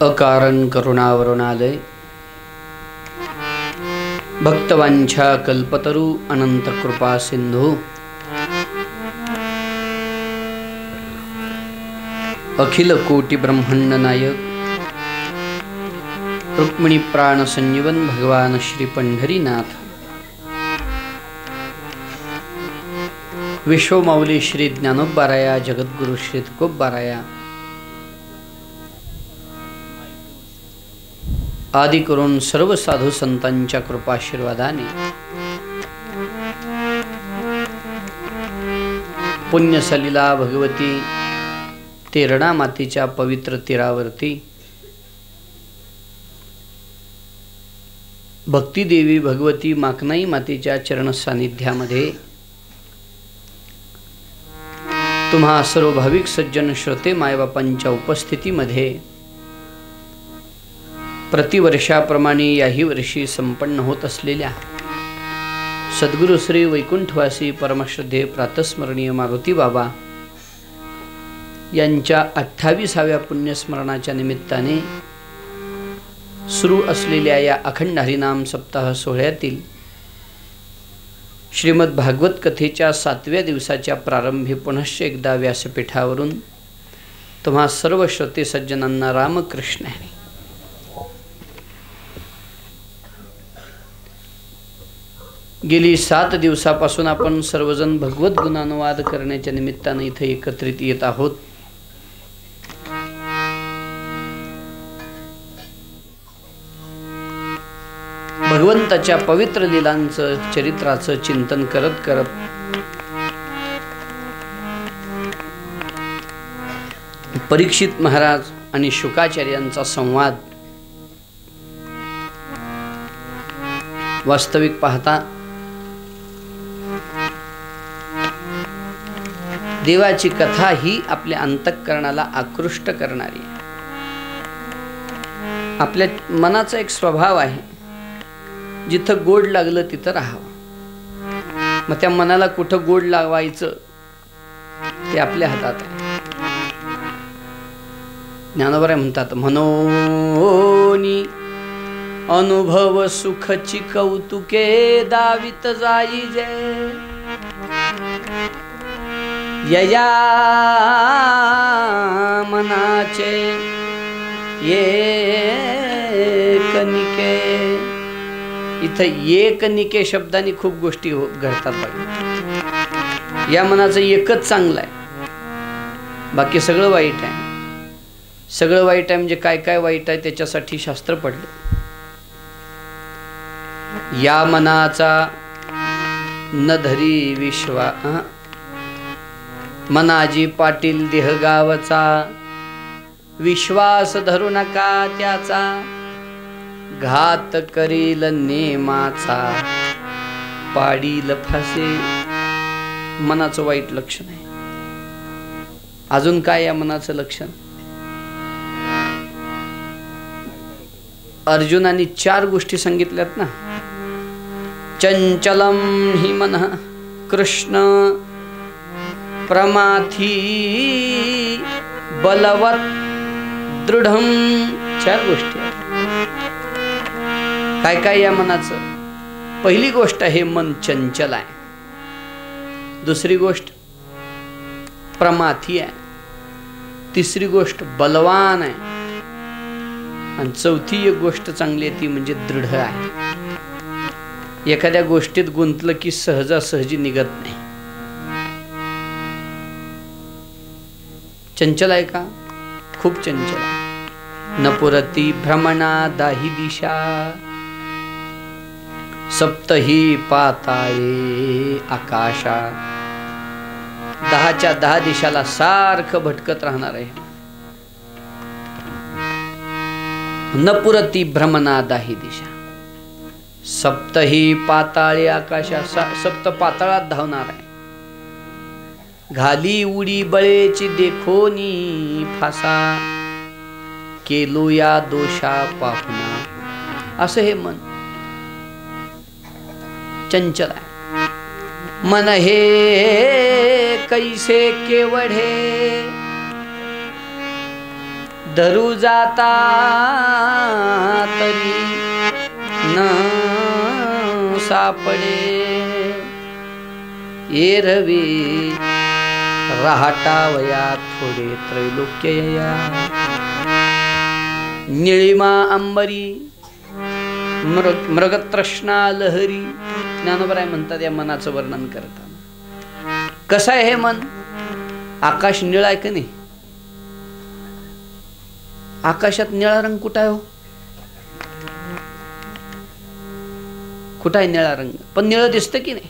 अकारण करुणावरुणालय भक्तवांछा कल्पतरु अनंत कृपा सिंधु अखिल कोटि ब्रह्मांड नायक रुक्मिणी प्राण संजीवन भगवान श्री पंढरीनाथ विश्वमौली श्री ज्ञानोबाराया जगद्गुरु श्री तुकोबाराया आदि करून सर्व साधू संतांच्या कृपाशीर्वादाने पुण्य सलिला भगवती तेरणा मातीच्या पवित्र तीरावरती भक्ती देवी भगवती माकनाई मातेच्या चरण सानिध्यामध्ये तुम्हा सर्व भाविक सज्जन श्रोते मायबापांच्या उपस्थितीमध्ये प्रतिवर्षाप्रमाणे याही वर्षी संपन्न होत असलेल्या सद्गुरु श्री वैकुंठवासी परमश्रद्धेय प्रातस्मरणीय मारुती बाबा यांच्या 28व्या पुण्यस्मरणाच्या निमित्ताने सुरू असलेल्या या अखंड हरिनाम सप्ताह सोहळ्यातील श्रीमद भागवत कथेच्या 7व्या दिवसाच्या प्रारंभी पुनश्च एकदा व्यासपीठावरून तुम्हा सर्व श्रोते सज्जनांना रामकृष्ण हरी. गेली 7 दिवसापासून आपण सर्वजण भगवत गुणानुवाद करण्याच्या निमित्ताने इथे एकत्रित येत आहोत. भगवंताच्या पवित्र लीलांचं चरित्राचं चिंतन करत करत परीक्षित महाराज आणि शुकाचार्यांचा संवाद वास्तविक पाहता देवाची कथा ही आपल्या अंतःकरणाला आकृष्ट करणारी आहे. आपल्या मनाचा एक स्वभाव आहे, जिथं गोड लागलं तिथं राहावं. मग त्या मनाला कुठं गोड लावायचं ते आपल्या हातात आहे. ज्ञानोबा म्हणतात, मनोनी अनुभव सुखची कौतुके दावित जाई जय यया मनाचे एकनिके. इथं एकनिके शब्दाने खूप गोष्टी घडतात बघा. या मनाचं एकच चांगलं आहे, बाकी सगळं वाईट आहे. सगळं वाईट आहे म्हणजे काय काय वाईट आहे त्याच्यासाठी शास्त्र पडले. या मनाचा न धरी विश्वा मनाजी पाटील देह गावचा विश्वास धरू नका त्याचा घात करील नेमाचा पाडील फासे. मनाचं वाईट लक्षण आहे. अजून काय या मनाचं लक्षण? अर्जुनाने 4 गोष्टी सांगितल्यात ना. चंचलम हि मनः कृष्ण प्रमाथी बलवत दृढम. 4 गोष्टी आहेत. काय काय या मनाचं? पहिली गोष्ट आहे मन चंचल आहे. दुसरी गोष्ट प्रमाथी आहे. तिसरी गोष्ट बलवान आहे. आणि चौथी एक गोष्ट चांगली आहे ती म्हणजे दृढ आहे. एखाद्या गोष्टीत गुंतलं की सहजासहजी निघत नाही. चंचल आहे का? खूप चंचल आहे. न पुरती भ्रमणा दाही दिशा सप्तही पाताळे आकाशा. 10च्या 10 दिशाला सारखं भटकत राहणार आहे. न पुरती भ्रमणा दाही दिशा सप्तही पाताळे आकाशा. 7 पाताळात धावणार आहे. घाली उडी बळेची देखोनी फासा केलो या दोषा पाहुना. असं हे मन चंचल आहे. मन हे कैसे केवढे धरू जाता तरी न सापडे एरवी राहटावया थोडे त्रैलोक्यया निळिमा अंबरी मृगतृष्णा लहरी. ज्ञानोबराय म्हणतात या मनाचं वर्णन करताना, कसं आहे हे मन? आकाश निळा आहे का नाही? आकाशात निळा रंग कुठं आहे हो? कुठं आहे निळा रंग? पण निळं दिसतं की नाही?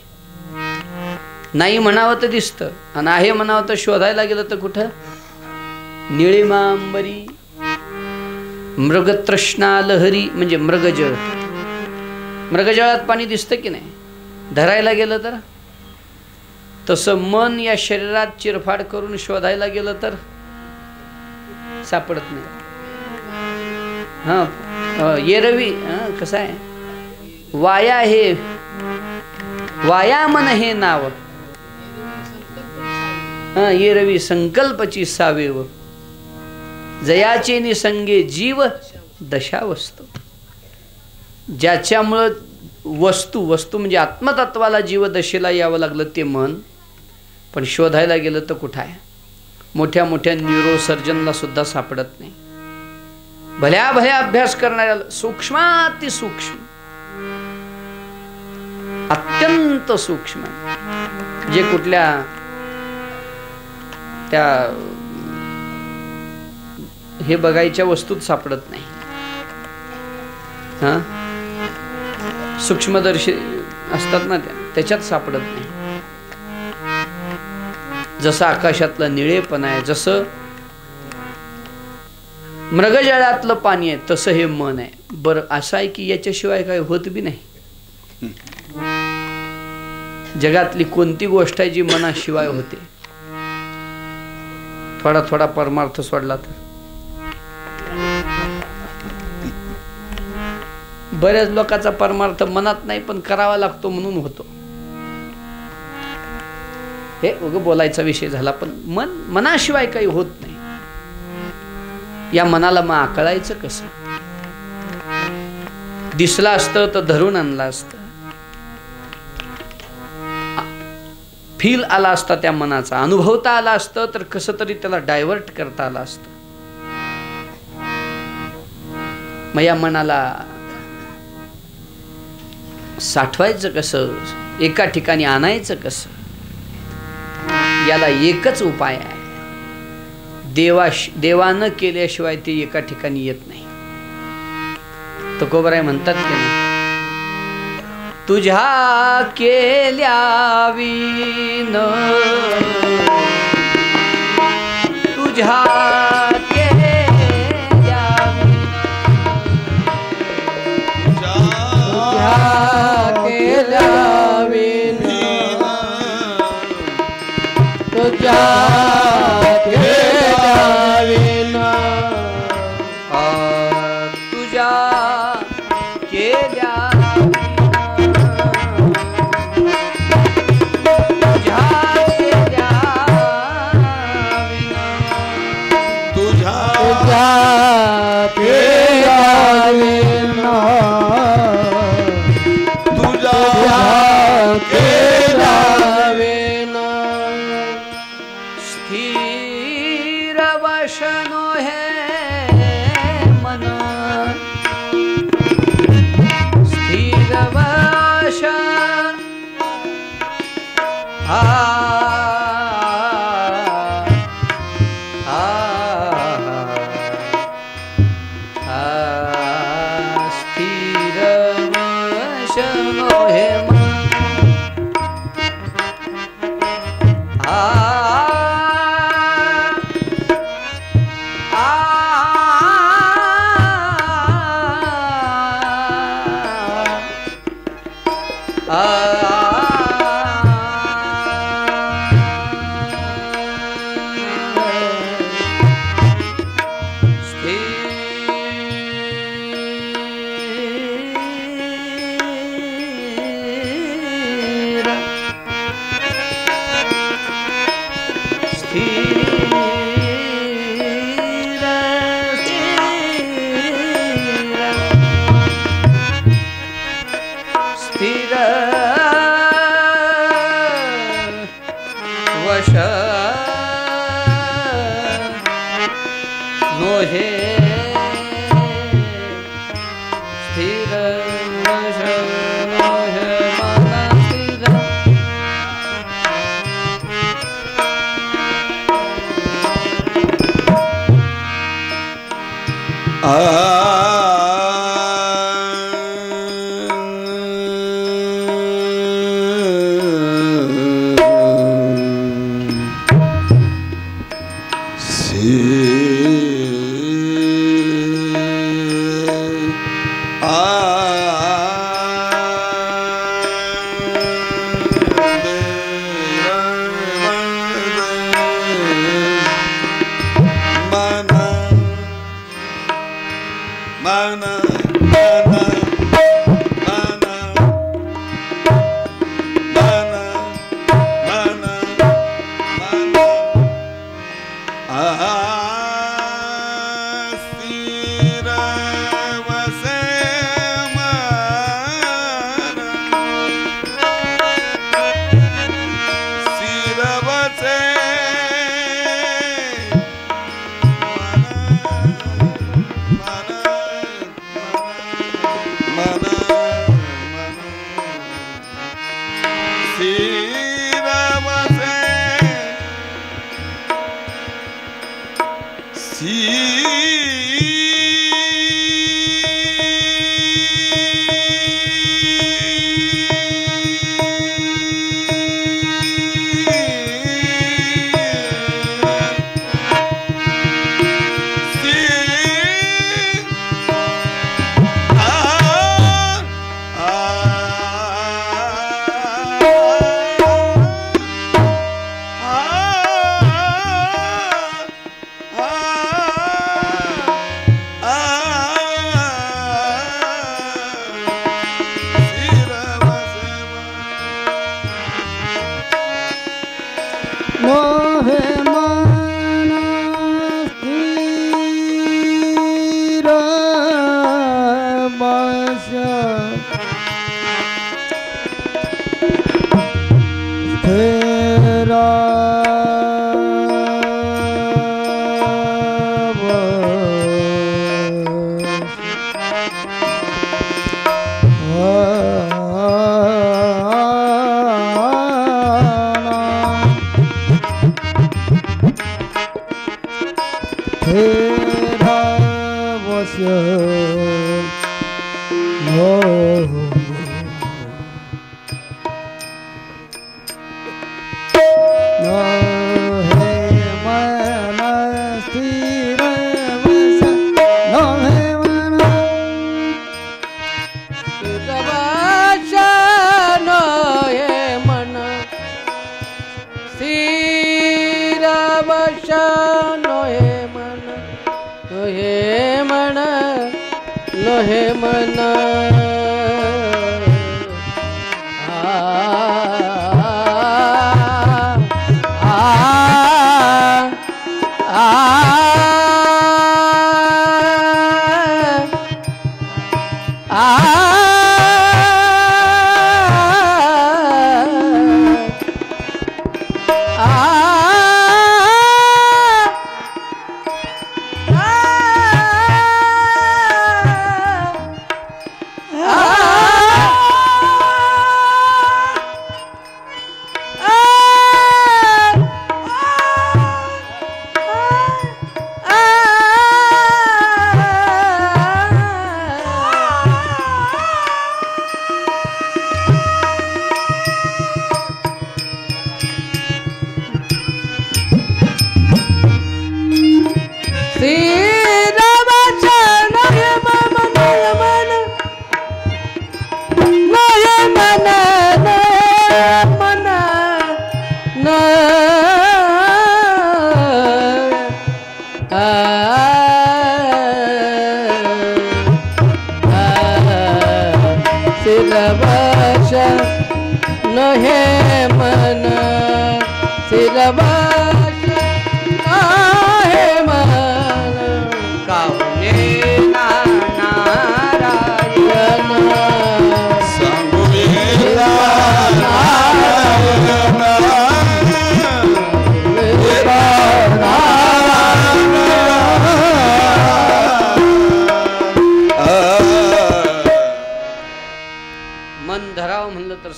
नाही म्हणावं तर दिसतं, आणि आहे म्हणावं तर शोधायला गेलं तर कुठं? निळिमा अंबरी मृगतृष्णा लहरी म्हणजे मृगजळ. मृगजळात पाणी दिसतं की नाही? धरायला गेलं तर. तसं मन या शरीरात चिरफाड करून शोधायला गेलं तर सापडत नाही. हा एरवी कसं आहे, वाया हे वायामन हे नाव, एरवी संकल्पची सावेव जयाचे निसंगे जीव दशा वस्तू. ज्याच्यामुळं वस्तू वस्तू म्हणजे आत्मतत्वाला जीव दशेला यावं लागलं ते मन, पण शोधायला गेलं तर कुठं आहे? मोठ्या मोठ्या न्यूरोसर्जनला सुद्धा सापडत नाही. भल्या भल्या अभ्यास करणाऱ्याला सूक्ष्मातिसूक्ष्म अत्यंत सूक्ष्म जे कुठल्या त्या हे बघायच्या वस्तूत सापडत नाही. सूक्ष्मदर्शी असतात ना त्याच्यात सापडत नाही. जसं आकाशातला निळेपण आहे, जसं मृगजळातलं पाणी आहे, तसं हे मन आहे. बरं असं आहे की याच्याशिवाय काय होत बी नाही. जगातली कोणती गोष्ट आहे जी मनाशिवाय होते? थोडा थोडा परमार्थ सोडला तर. बऱ्याच लोकांचा परमार्थ मनात नाही, पण करावा लागतो म्हणून होतो. हे उगं बोलायचा विषय झाला, पण मनाशिवाय काही होत नाही. या मनाला मग आकळायचं कसं? दिसला असतं तर धरून आणला असतं, फील आला असता त्या मनाचा, अनुभवता आला असतं तर कसं तरी त्याला डायव्हर्ट करता आलं असतं. मग या मनाला साठवायचं कसं? एका ठिकाणी आणायचं कसं? याला एकच उपाय आहे. देवानं केल्याशिवाय ते एका ठिकाणी येत नाही. तुकोबराय म्हणतात की नाही, तुझ्या केल्या विन तुझ्या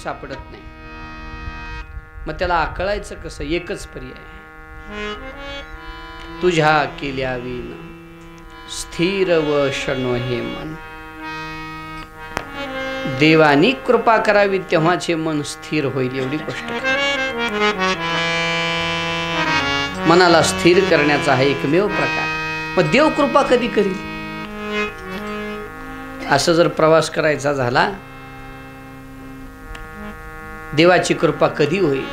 सापडत नाही. मग त्याला आकळायचं कसं? एकच पर्याय, तुझ्या केल्या विण स्थिर व शनो हे मन. देवानी कृपा करावी तेव्हाचे मन स्थिर होईल एवढी गोष्ट. मनाला स्थिर करण्याचा हा एकमेव प्रकार. मग देव कृपा कधी करील? असं जर प्रवास करायचा झाला, देवाची कृपा कधी होईल?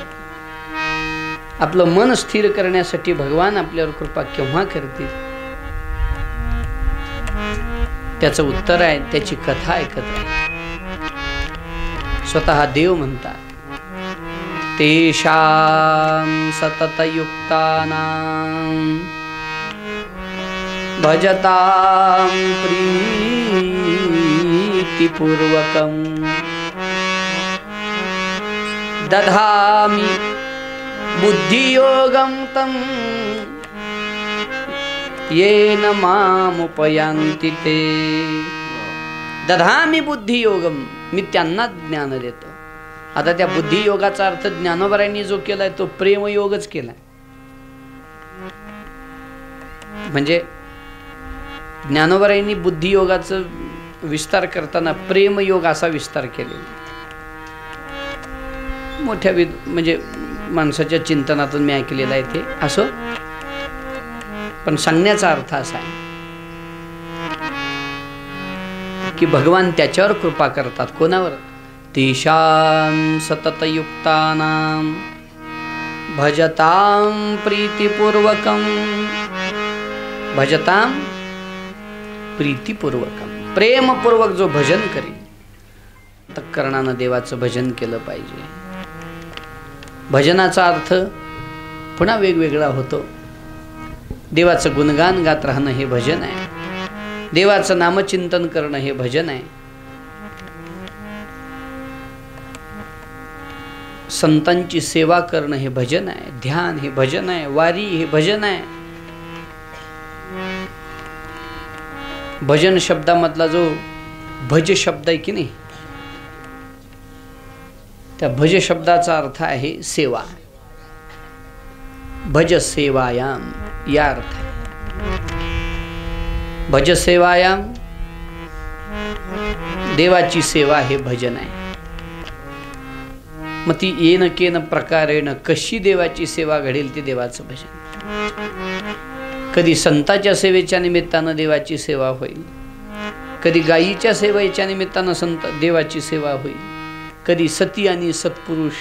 आपलं मन स्थिर करण्यासाठी भगवान आपल्यावर कृपा केव्हा करतील? त्याचं उत्तर आहे, त्याची कथा ऐकत आहे. स्वतः देव म्हणतात, तेषां सततयुक्तानां भजतां प्रीतिपूर्वकं दधामि बुद्धियोगं तं येन मामुपयान्ति ते. दधामि बुद्धियोगम, मी त्यांना ज्ञान देतो. आता त्या बुद्धियोगाचा अर्थ ज्ञानोबरांनी जो केलाय तो प्रेमयोगच केलाय. म्हणजे ज्ञानोबरांनी बुद्धियोगाचा विस्तार करताना प्रेमयोग असा विस्तार केलेला. मोठ्या म्हणजे माणसाच्या चिंतनातून मी ऐकलेलं आहे ते असो, पण सांगण्याचा अर्थ असा आहे की भगवान त्याच्यावर कृपा करतात. कोणावर? तेषां सततयुक्तानां भजतां प्रीतिपूर्वकं. भजतां प्रीतिपूर्वकं, प्रेमपूर्वक जो भजन करेल. अंतःकरणानं देवाचं भजन केलं पाहिजे. भजनाचा अर्थ पुन्हा वेगवेगळा होतो. देवाचं गुणगान गात राहणं हे भजन आहे. देवाचं नामचिंतन करणं हे भजन आहे. संतांची सेवा करणं हे भजन आहे. ध्यान हे भजन आहे. वारी हे भजन आहे. भजन शब्दामधला जो भज शब्द आहे की नाही, त्या भज शब्दाचा अर्थ आहे सेवा. भज सेवायाम या अर्थ आहे. भज सेवायाम, देवाची सेवा हे भजन आहे. मग ती येन केन प्रकारेण कशी देवाची सेवा घडेल ते देवाचं भजन. कधी संताच्या सेवेच्या निमित्तानं देवाची सेवा होईल, कधी गायीच्या सेवेच्या निमित्तानं संत देवाची सेवा होईल, कधी सती आणि सत्पुरुष.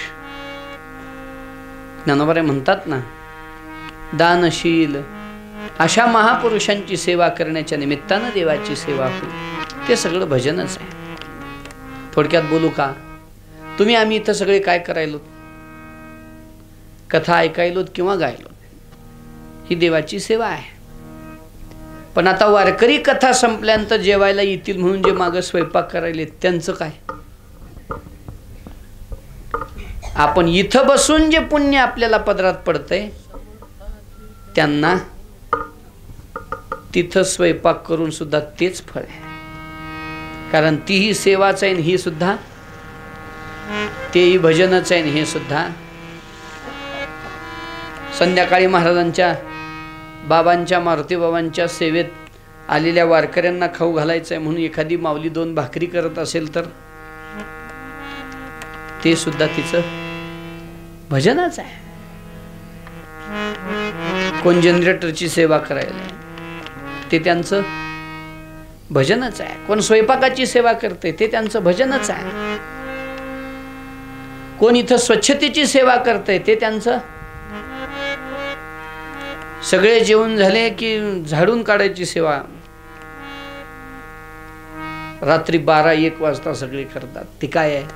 ज्ञानोबा म्हणतात ना, दानशील अशा महापुरुषांची सेवा करण्याच्या निमित्तानं देवाची सेवा होईल. ते सगळं भजनच आहे. थोडक्यात बोलू का? तुम्ही आम्ही इथं सगळे काय करायलो? कथा ऐकायलोत किंवा गायलोत, ही देवाची सेवा आहे. पण आता वारकरी कथा संपल्यानंतर जेवायला येतील म्हणून जे मागं स्वयंपाक करायले त्यांचं काय? आपण इथं बसून जे पुण्य आपल्याला पदरात पडतंय, त्यांना तिथं स्वयंपाक करून सुद्धा तेच फळ आहे. कारण तीही सेवाच आहे, ही सुद्धा तेही भजनच आहे. हे सुद्धा संध्याकाळी महाराजांच्या बाबांच्या मारुती बाबांच्या सेवेत आलेल्या वारकऱ्यांना खाऊ घालायचं आहे म्हणून एखादी माऊली 2 भाकरी करत असेल तर ते सुद्धा तिचं भजनच आहे. कोण जनरेटरची सेवा करायला ते त्यांचं भजनच आहे. कोण स्वयंपाकाची सेवा करते ते त्यांचं भजनच आहे. कोण इथं स्वच्छतेची सेवा करते ते त्यांचं. सगळे जेवण झाले की झाडून काढायची सेवा रात्री 12-1 वाजता सगळे करतात. ते काय आहे?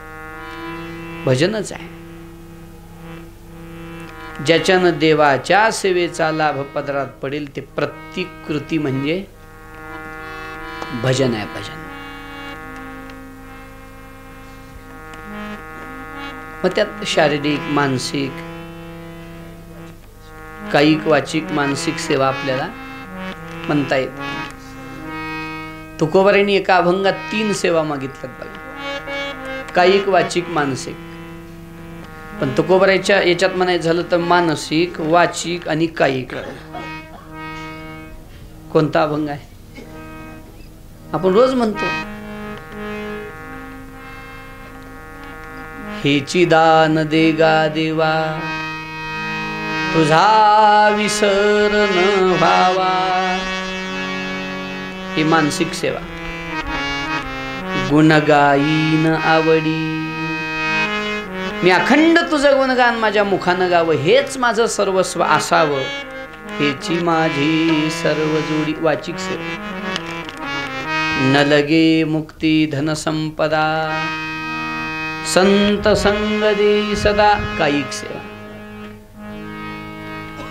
भजनच आहे. ज्याच्यानं देवाच्या सेवेचा लाभ पदरात पडेल ते प्रत्येक कृती म्हणजे भजन आहे. भजन. मग त्यात शारीरिक, मानसिक, कायिक, वाचिक, मानसिक सेवा आपल्याला म्हणता येते. तुकोबारांनी एका अभंगात 3 सेवा मागितल्यात बघा, कायिक, वाचिक, मानसिक. पण तुकोबाराच्या याच्यात म्हणायचं झालं तर मानसिक, वाचिक आणि कायिक. कोणता अभंग आहे? आपण रोज म्हणतो, हेची दान देगा देवा, तुझा विसर न व्हावा. ही मानसिक सेवा. गुणगायीन आवडी, मी अखंड तुझं गुणगान माझ्या मुखानं गावं, हेच माझं सर्वस्व असावं, हेची माझी सर्व जोडी. वाचिक सेवा. न लगे मुक्ती धन संपदा, संत संग दे सदा. कायिक सेवा.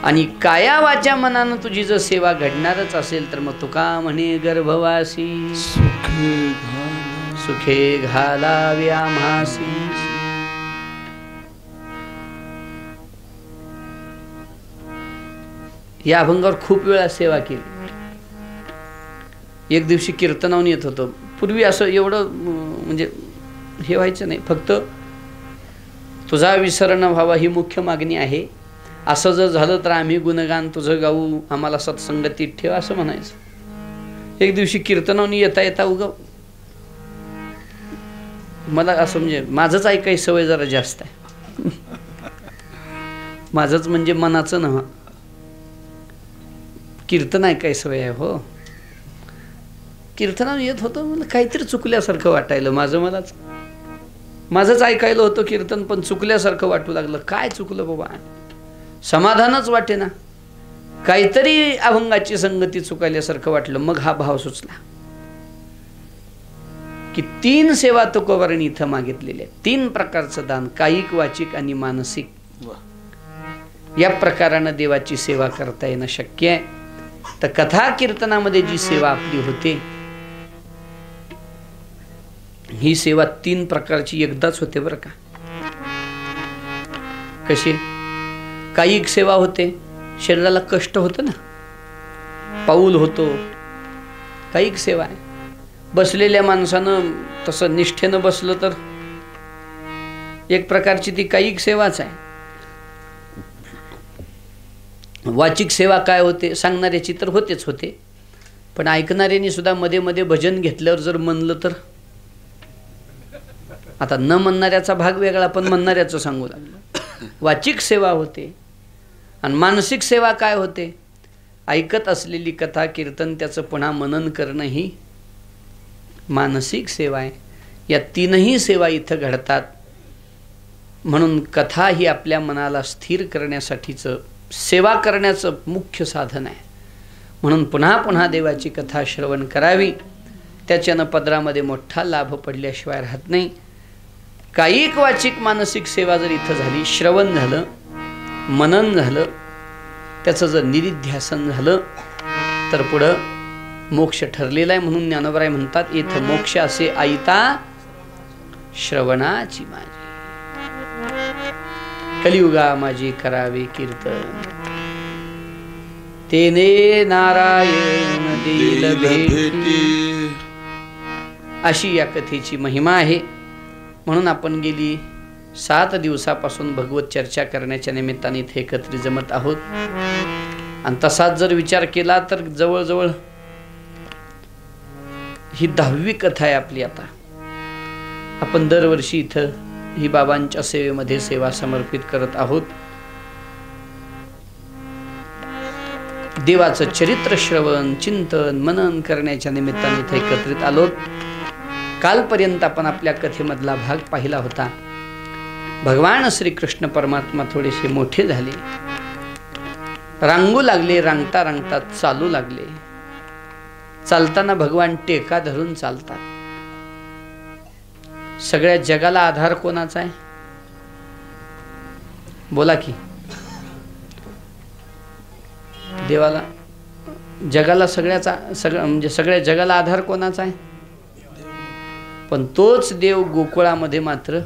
आणि काया वाचा मनानं तुझी जर सेवा घडणारच असेल तर मग तुका म्हणे गर्भवासी, सुखे घालावे आम्हासी. या अभंगावर खूप वेळा सेवा केली. एक दिवशी कीर्तनावून येत होतो. पूर्वी असं एवढं म्हणजे हे व्हायचं नाही, फक्त तुझा विसर न व्हावा ही मुख्य मागणी आहे. असं जर झालं तर आम्ही गुणगान तुझं गाऊ, आम्हाला सत्संगतीत ठेव असं म्हणायचं. एक दिवशी कीर्तनावून येता येता मला असं म्हणजे माझंच ऐकाय सवय जरा जास्त आहे. माझंच म्हणजे मनाचं नव्हा, कीर्तन ऐकाय सवय आहे. हो, कीर्तनावर येत होतं, मला काहीतरी चुकल्यासारखं वाटायलं. माझंच ऐकायला होतं कीर्तन, पण चुकल्यासारखं वाटू लागलं. काय चुकलं बाबा, समाधानच वाटे ना, काहीतरी अभंगाची संगती चुकायल्यासारखं वाटलं. मग हा भाव सुचला की 3 सेवा तुकोबारांनी इथं मागितलेल्या, 3 प्रकारचं दान, कायिक, वाचिक आणि मानसिक. या प्रकारानं देवाची सेवा करता येणं शक्य आहे. तर कथा कीर्तनामध्ये जी सेवा आपली होते, ही सेवा 3 प्रकारची एकदाच होते बरं का. कशी? कायिक सेवा होते, शरीराला कष्ट होतं ना, पाऊल होतो, कायिक सेवा आहे. बसलेल्या माणसानं तसं निष्ठेनं बसलं तर एक प्रकारची ती कायिक सेवाच आहे. वाचिक सेवा काय होते? सांगणाऱ्याची तर होतेच होते, पण ऐकणाऱ्यांनी सुद्धा मध्ये मध्ये भजन घेतल्यावर जर म्हणलं तर, आता न म्हणणाऱ्याचा भाग वेगळा, पण म्हणणाऱ्याचं सांगू लागलं. वाचिक सेवा होते. आणि मानसिक सेवा काय होते? ऐकत असलेली कथा कीर्तन त्याचं पुन्हा मनन करणं ही मानसिक सेवा आहे. या 3ही सेवा इथं घडतात. म्हणून कथा ही आपल्या मनाला स्थिर करण्यासाठीचं, सेवा करण्याचं मुख्य साधन आहे. म्हणून पुन्हा पुन्हा देवाची कथा श्रवण करावी. त्याच्यानं पदरामध्ये मोठा लाभ पडल्याशिवाय राहत नाही. कायिक, वाचिक, मानसिक सेवा जर इथं झाली, श्रवण झालं, मनन झालं, त्याचं जर निदिध्यासन झालं, तर पुढं मोक्ष ठरलेला आहे. म्हणून ज्ञानोबराय म्हणतात, इथं मोक्ष असे आईता श्रवणाची माझी, कलियुगा माझी करावे कीर्तन, तेने नारायण देईल भेटी. अशी या कथेची महिमा आहे. म्हणून आपण गेली 7 दिवसापासून भगवत चर्चा करण्याच्या निमित्ताने इथे एकत्रित जमत आहोत. आणि तसाच जर विचार केला तर जवळजवळ ही 10वी कथा आहे आपली. आता आपण दरवर्षी इथं ही बाबांच्या सेवेमध्ये सेवा समर्पित करत आहोत. देवाचं चरित्र श्रवण, चिंतन, मनन करण्याच्या निमित्ताने इथे एकत्रित आलोत. कालपर्यंत आपण आपल्या कथेमधला भाग पाहिला होता. भगवान श्रीकृष्ण परमात्मा थोडेसे मोठे झाले, रांगू लागले, रांगता रांगता चालू लागले. चालताना भगवान टेका धरून चालतात. सगळ्या जगाला आधार कोणाचा आहे? बोला की. देवाला. जगाला म्हणजे सगळ्या जगाला आधार कोणाचा आहे? पण तोच देव गोकुळामध्ये मात्र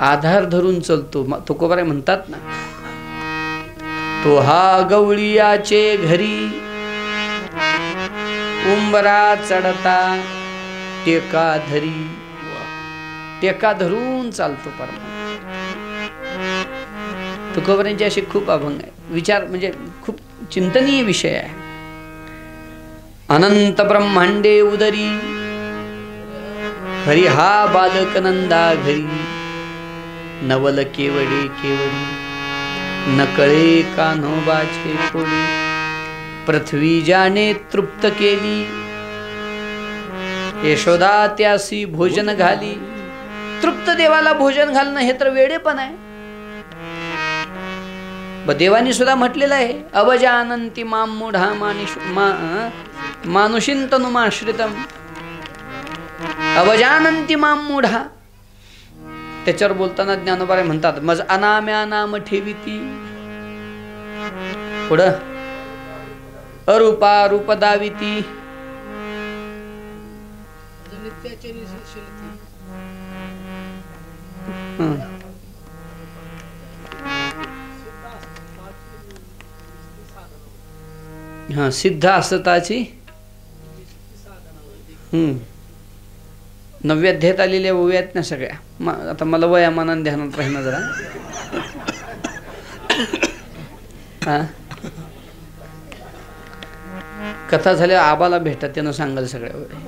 आधार धरून चलतो. तुकोबाराय म्हणतात ना, तो हा गवळीयाचे घरी उंबरा चढता टेका धरी. टेका धरून चालतो परमात्मा. तुकोबारायांचे असे खूप अभंग आहे. विचार म्हणजे खूप चिंतनीय विषय आहे. अनंत ब्रह्मांडे उदरी हरी हा बालक नंदा घरी नवल केवडे केवडी नकळे कान्होबाचे कोडी पृथ्वी ज्याने तृप्त केली यशोदा त्यासी भोजन घाली. तृप्त देवाला भोजन घालणं हे तर वेडेपण आहे. देवानी सुद्धा म्हटलेलं आहे अवजानंती माम मूढा मानुषिंतनुमाश्रितम अवजानंती माम मूढा. त्याच्यावर बोलताना ज्ञानोबा म्हणतात मज अनाम्या नाम ठेविती. पुढं अरूपा रूप दाविती. हा सिद्ध असताची 9व्या अध्यायात आलेल्या ओव्या आहेत ना सगळ्या. आता मला वयामानाने ध्यानात राहीना जरा. हा कथा झाल्या आबाला भेटा त्यानं सांगाल सगळ्या ओव्या.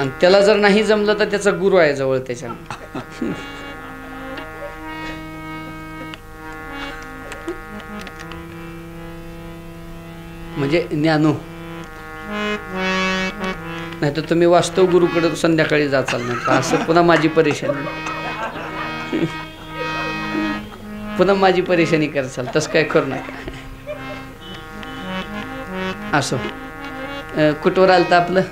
आणि त्याला जर नाही जमलं तर त्याचा गुरु आहे जवळ त्याच्या. म्हणजे ज्ञानो. नाही तर तुम्ही वास्तव गुरुकडे संध्याकाळी जाचाल नाही असं पुन्हा माझी परेशानी. पुन्हा माझी परेशानी करचाल तसं काय करू नका. असो कुठवर आलं तर आपलं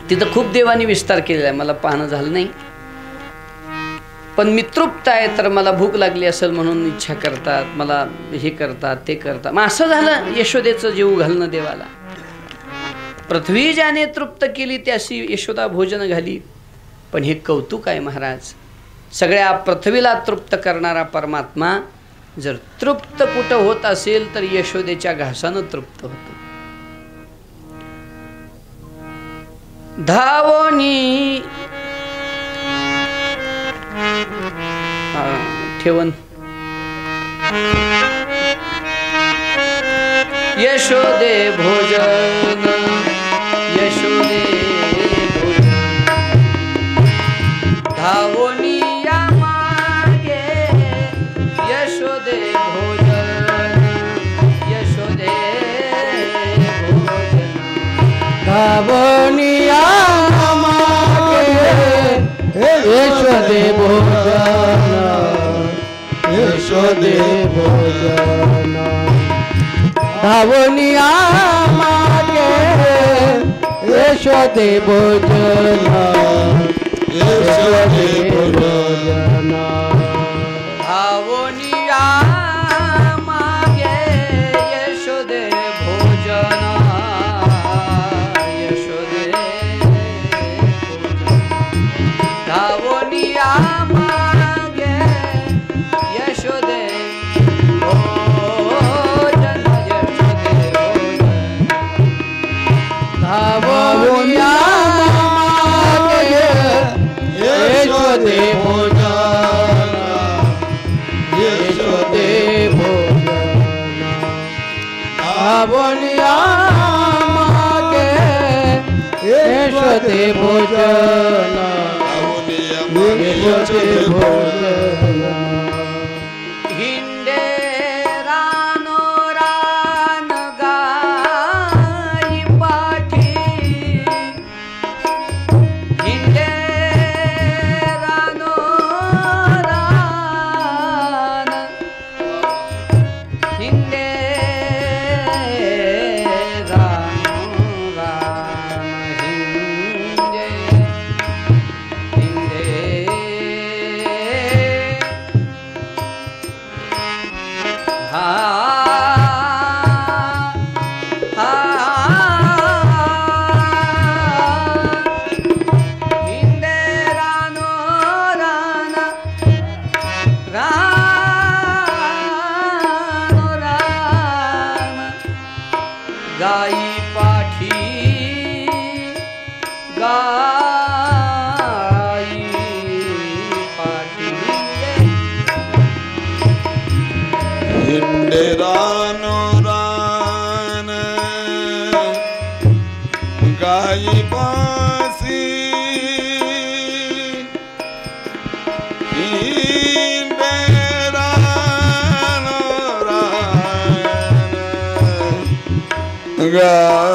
तिथं खूप देवानी विस्तार केलेला आहे. मला पाहणं झालं नाही पण मी तृप्त आहे तर मला भूक लागली असेल म्हणून इच्छा करतात मला हे करतात ते करतात. मग असं झालं यशोदेचं जीव घालणं देवाला. पृथ्वी ज्याने तृप्त केली त्याशी यशोदा भोजन घाली. पण हे कौतुक आहे महाराज. सगळ्या पृथ्वीला तृप्त करणारा परमात्मा जर तृप्त कुठं होत असेल तर यशोदेच्या घासानं तृप्त होतो. धावोनी ठेवन यशोदे भोजन यशोदे भोजन धावोनी या मागे यशोदे भोजन यशोदे भोजन धावोनी या मागे यशोदे भोजन यशोदे भोजन धावनिया मागे यशोदे भोजन यशोदे भोजन धावनिया मागे यशोदे भोजन यशोदे धावनिया मागे यशोदे भोजन यशोदे भोजन धावनिया मागे यशोदे भोजन यशोदे भोजन धावनिया मागे यशोदे भोजन यशोदे भोजन हिंडे रानो रान गाई पाठी हिंडे रानो रान हिंडे रानो रान हिंडे हिंडे हा हा हिंडे रानो रान रानो रान गाई पाठी गाई पाठी हिंडेरानो रान गाई पासी हिंडेरानो रान गाई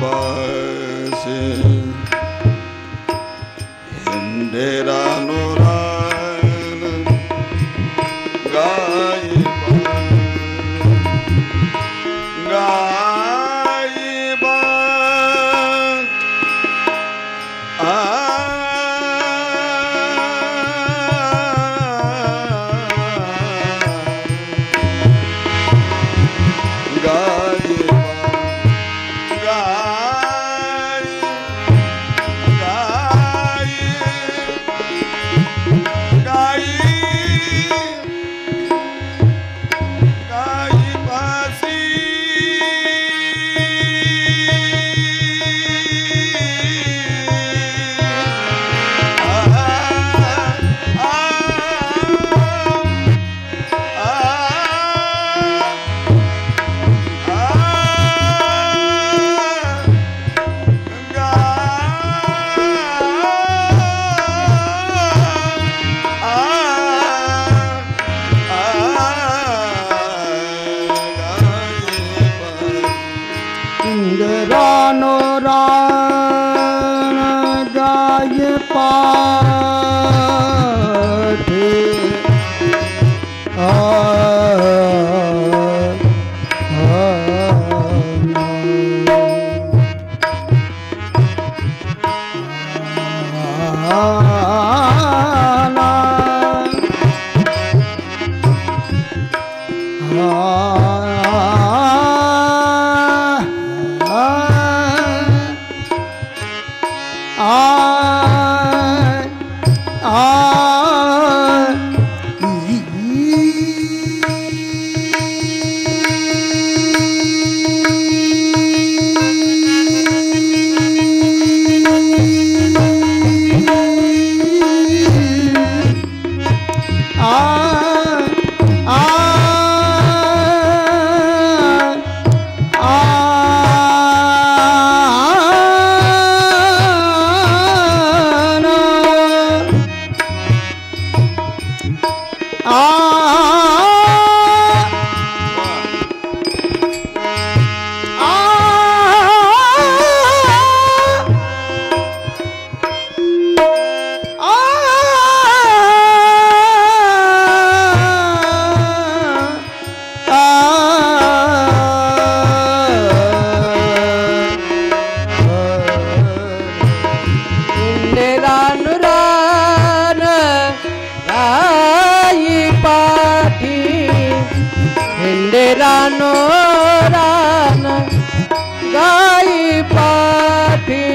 पासी हिंडेरानो रान गाई इंद्रानो रान गाय पाठी हिंडेरानो रान गाई पाठी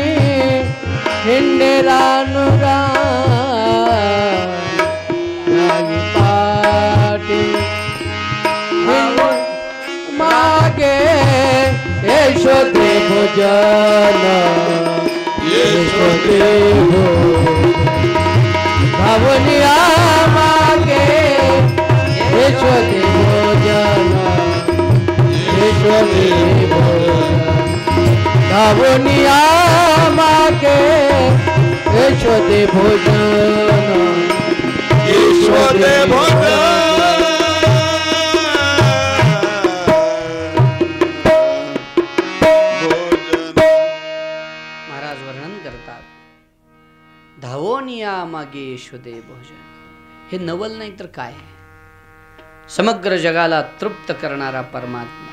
हिंडेरानो रान गाई पाठी मागे यशोदे भोजन यशोदे भावनिया मागे यशोदे भोजन यशोदे भोजन भावनिया मागे यशोदे भोजन यशोदे भोजन धावोनिया मागे यशोदे भोजन. हे नवल नाही तर काय, समग्र जगाला तृप्त करणारा परमात्मा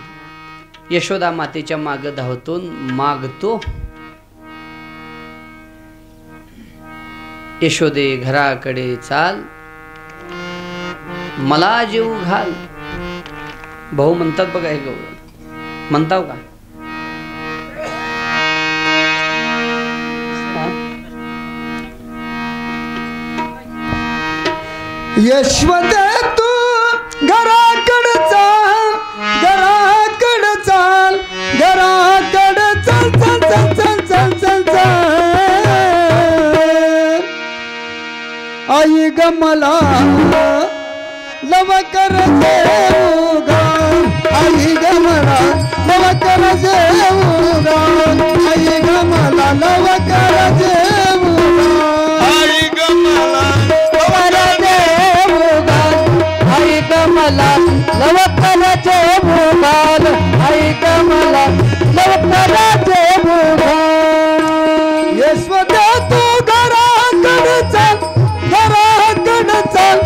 यशोदा मातेच्या माग धावतो, मागतो, यशोदे घराकडे चाल, मला जीव घाल. भाऊ म्हणतात बघा, हे गौरव म्हणताव का? यशवंत तू घराकडे चाल, घराकडे चाल, घराकडे चल चल चल चल चल चल चल. यशवंत तू घराकडे चाल, घराकडे चाल, घराकडे चल चल चल चल चल. यशवंत तू घराकडे चाल, घराकडे चाल, घराकडे चल चल चल चल चल. आई ग मला लवकर जेवूगा आई ग मला लवकर जेवूगा आई ग मला लवकर जेवूगा आई ग मला आई ग मला लवकर जेवूगाल आई ग मला लवकर जेवूगाल यशवंत तू घराकडे चल घराकडे चल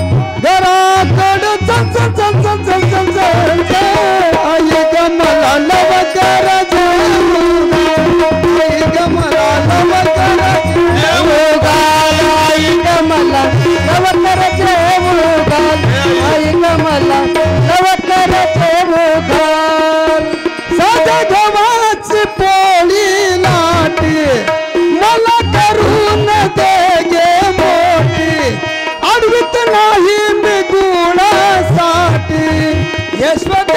घराकडे चल चल चल चल चल चल चल चल आई ग मला लवकर जेवूगा आई ग मला लवकर जेवूगाल आई ग मला लवकर जेवूगाल आई ग मला लवकर जेवूगाल साध्या गव्हाची पोळी लाटी मला करून दे गे मोठी अडवित नाही मी गुणासाठी यशवंत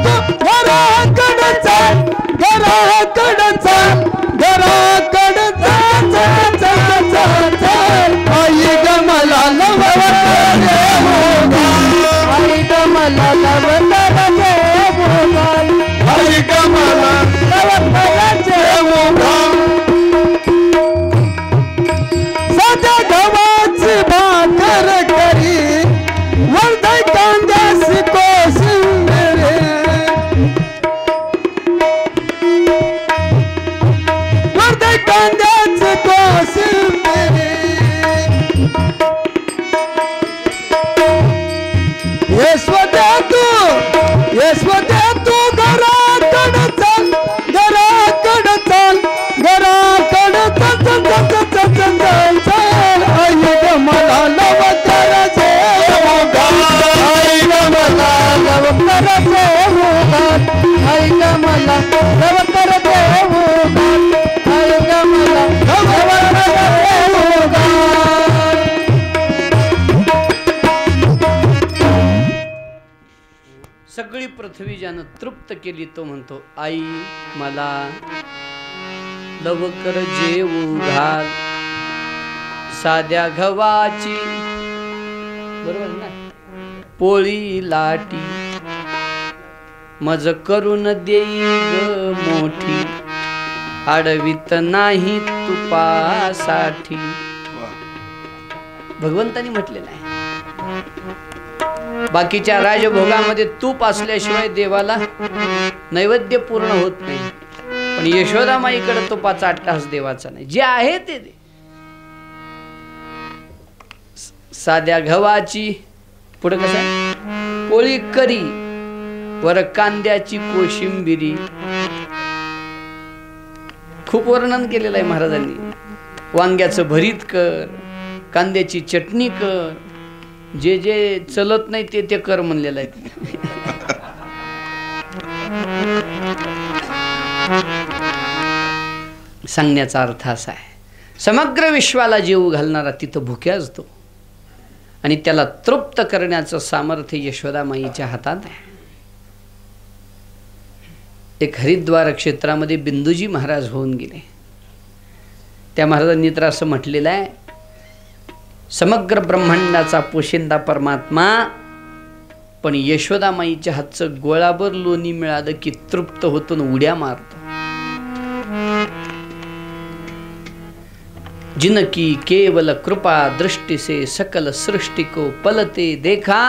तू घराकडे चल घराकडे चल घराकडे चल चल चल चल चल आई ग मला लवकर जेवूगा आई ग मला लवकर जेवूगाल आई ग मला लवकर जेवूगाल साध्या गव्हाची भाकर करी वर्धय कांद्याची कोशिंबीर वर्धय कांद्याची कोशिंबीर यशवंत तू घराकडे चल घराकडे चल घराकडे चल चल चल चल चल चल चल आई ग मला लवकर जेवूगा आई ग मला लवकर जेवूगाल आई ग मला लवकर जेवूगाल आई ग मला लवकर जेवूगाल सगळी पृथ्वी ज्यानं तृप्त केली तो म्हणतो आई मला लवकर जेवू घाल साध्या गव्हाची बरोबर ना पोळी लाटी मज करून देई ग मोठी अडवित नाही तुपासाठी भगवंतानी म्हटलेलं आहे बाकीच्या राजभोगामध्ये तूप असल्याशिवाय देवाला नैवेद्य पूर्ण होत नाही पण यशोदामाईकडे तुपाचा अट्टहास देवाचा नाही जे आहे ते दे साध्या गव्हाची पुढे कसं आहे पोळी करी वर कांद्याची कोशिंबिरी खूप वर्णन केलेलं आहे महाराजांनी वांग्याचं भरीत कर कांद्याची चटणी कर जे जे चलत नाही ते ते कर म्हणलेलं आहे सांगण्याचा अर्थ असा आहे समग्र विश्वाला जीव घालणारा तिथं भुक्या असतो आणि त्याला तृप्त करण्याचं सामर्थ्य यशोदामाईच्या हातात आहे एक हरिद्वार क्षेत्रामध्ये बिंदुजी महाराज होऊन गेले त्या महाराजांनी तर असं म्हटलेलं आहे समग्र ब्रह्मांडाचा पोशिंदा परमात्मा पण यशोदामाईच्या हातचं गोळाभर लोणी मिळालं की तृप्त होतो उड्या मारतो जिनकी केवल कृपा दृष्टि से सकल सृष्टि को पलते देखा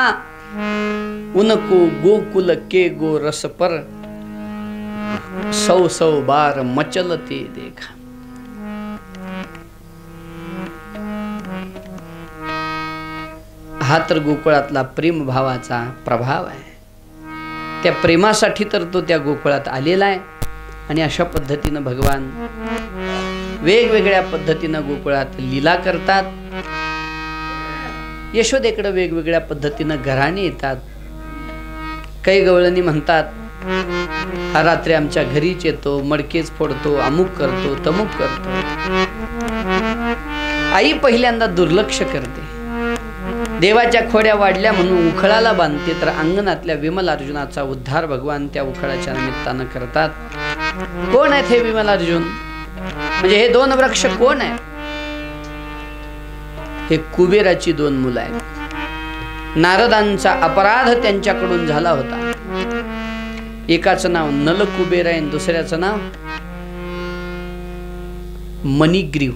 उनको गोकुल के गो रस पर 100 बार मचलते देखा हा तर गोकुळातला प्रेम भावाचा प्रभाव आहे त्या प्रेमासाठी तर तो त्या गोकुळात आलेला आहे आणि अशा पद्धतीनं भगवान वेगवेगळ्या पद्धतीनं गोकुळात लीला करतात यशोदेकडे वेगवेगळ्या पद्धतीनं घराणे येतात काही गवळणी म्हणतात हा रात्री आमच्या घरीच येतो मडकेच फोडतो अमुक करतो तमुक करतो आई पहिल्यांदा दुर्लक्ष करते देवाच्या खोड्या वाढल्या म्हणून उखळाला बांधते तर अंगणातल्या विमल अर्जुनाचा उद्धार भगवान त्या उखळाच्या निमित्तानं करतात कोण आहेत हे विमल अर्जुन म्हणजे हे दोन वृक्ष कोण आहेत हे कुबेराची 2 मुलं आहेत. नारदांचा अपराध त्यांच्याकडून झाला होता. एकाचं नाव नलकुबेर आहे, दुसऱ्याचं नाव मणिग्रीव.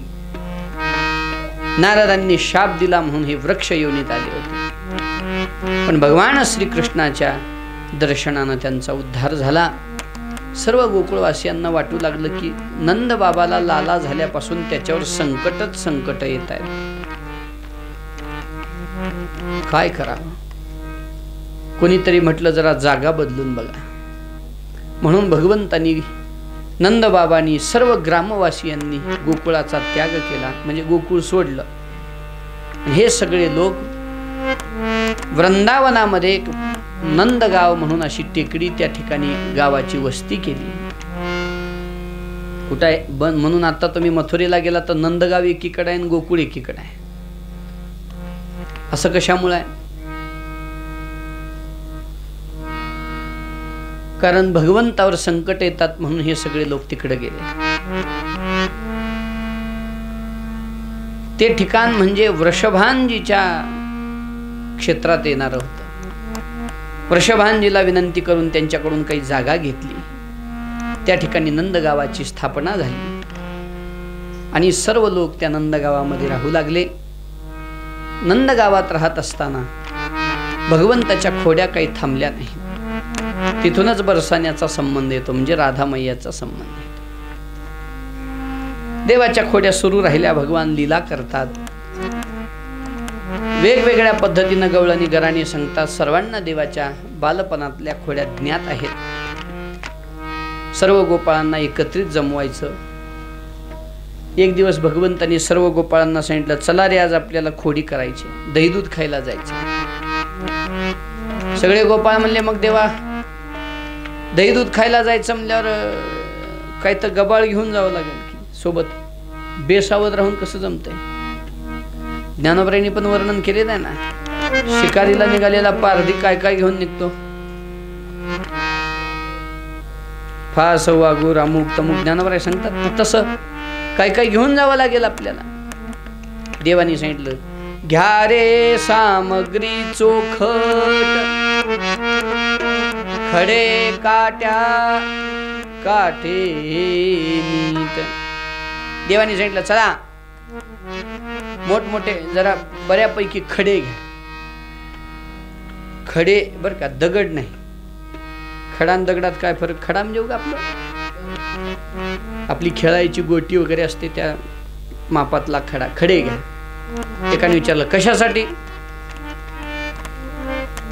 नारदांनी शाप दिला म्हणून हे वृक्ष योनीत आले होते. पण भगवान श्रीकृष्णाच्या दर्शनानं त्यांचा उद्धार झाला. सर्व गोकुळवासियांना वाटू लागलं की नंद बाबाला लाला झाल्यापासून त्याच्यावर संकटच संकट येत आहेत. काय करावं? कोणीतरी म्हटलं जरा जागा बदलून बघा. म्हणून भगवंतांनी, नंदबाबांनी, सर्व ग्रामवासियांनी गोकुळाचा त्याग केला, म्हणजे गोकुळ सोडलं. हे सगळे लोक वृंदावनामध्ये एक नंदगाव म्हणून अशी टेकडी, त्या ठिकाणी गावाची वस्ती केली. कुठं आहे म्हणून आता तुम्ही मथुरेला गेला तर नंदगाव एकीकडे आहे आणि गोकुळ एकीकडे आहे. असं कशामुळे आहे? कारण भगवंतावर संकट येतात म्हणून हे सगळे लोक तिकडे गेले. ते ठिकाण म्हणजे वृषभांजीच्या क्षेत्रात येणार होतं. वृषभांजीला विनंती करून त्यांच्याकडून काही जागा घेतली. त्या ठिकाणी नंदगावाची स्थापना झाली आणि सर्व लोक त्या नंदगावामध्ये राहू लागले. नंदगावात राहत असताना भगवंताच्या खोड्या काही थांबल्या नाही. तिथूनच बरसाण्याचा संबंध येतो, म्हणजे राधा मैयाचा संबंध येतो. देवाच्या खोड्या सुरू राहिल्या. भगवान लीला करतात, वेगवेगळ्या पद्धतीनं गवळणी गराणी सांगतात. सर्वांना देवाच्या बालपणातल्या खोड्या ज्ञात आहेत. सर्व गोपाळांना एकत्रित जमवायचं. एक दिवस भगवंतांनी सर्व गोपाळांना सांगितलं, चला रे आज आपल्याला खोडी करायची, दही दूध खायला जायचं. सगळे गोपाळ म्हणले, मग देवा दही दूध खायला जायचं म्हणल्यावर काही तर गबाळ घेऊन जावं लागेल की सोबत. बेसावध राहून कसं जमतंय? ज्ञानोबरायांनी पण वर्णन केलेलं आहे ना, शिकारीला निघालेला पारधी काय काय घेऊन निघतो. फास वागूर अमुक तमुक ज्ञानोबराय सांगतात तसं काय काय घेऊन जावं लागेल आपल्याला. देवानी सांगितलं, घ्या रे सामग्री चोखट, खडे काट्या काठे नीट. देवानी सांगितलं, चला मोठमोठे जरा बऱ्यापैकी खडे घ्या. खडे बर का, दगड नाही. खडा आणि दगडात काय फरक? खडा म्हणजे उगा आपली खेळायची गोटी वगैरे असते त्या मापातला खडा. खडे घ्या. एकाने विचारलं, कशासाठी?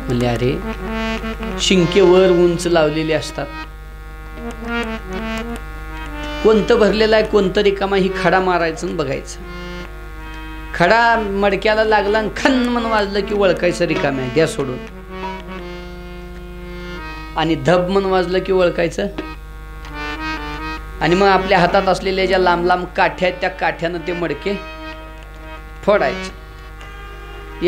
म्हणले, अरे शिंके वर उंच लावलेले असतात, कोणतं भरलेलं आहे कोणतं रिकामा, ही खडा मारायचं बघायचं. खडा मडक्याला लागला आणि खन म्हणून वाजलं की ओळखायचं रिकाम आहे, द्या सोडून. आणि धब म्हणून वाजलं की ओळखायचं. आणि मग आपल्या हातात असलेल्या ज्या लांब लांब काठ्या आहेत त्या काठ्यानं ते मडके फोडायचे.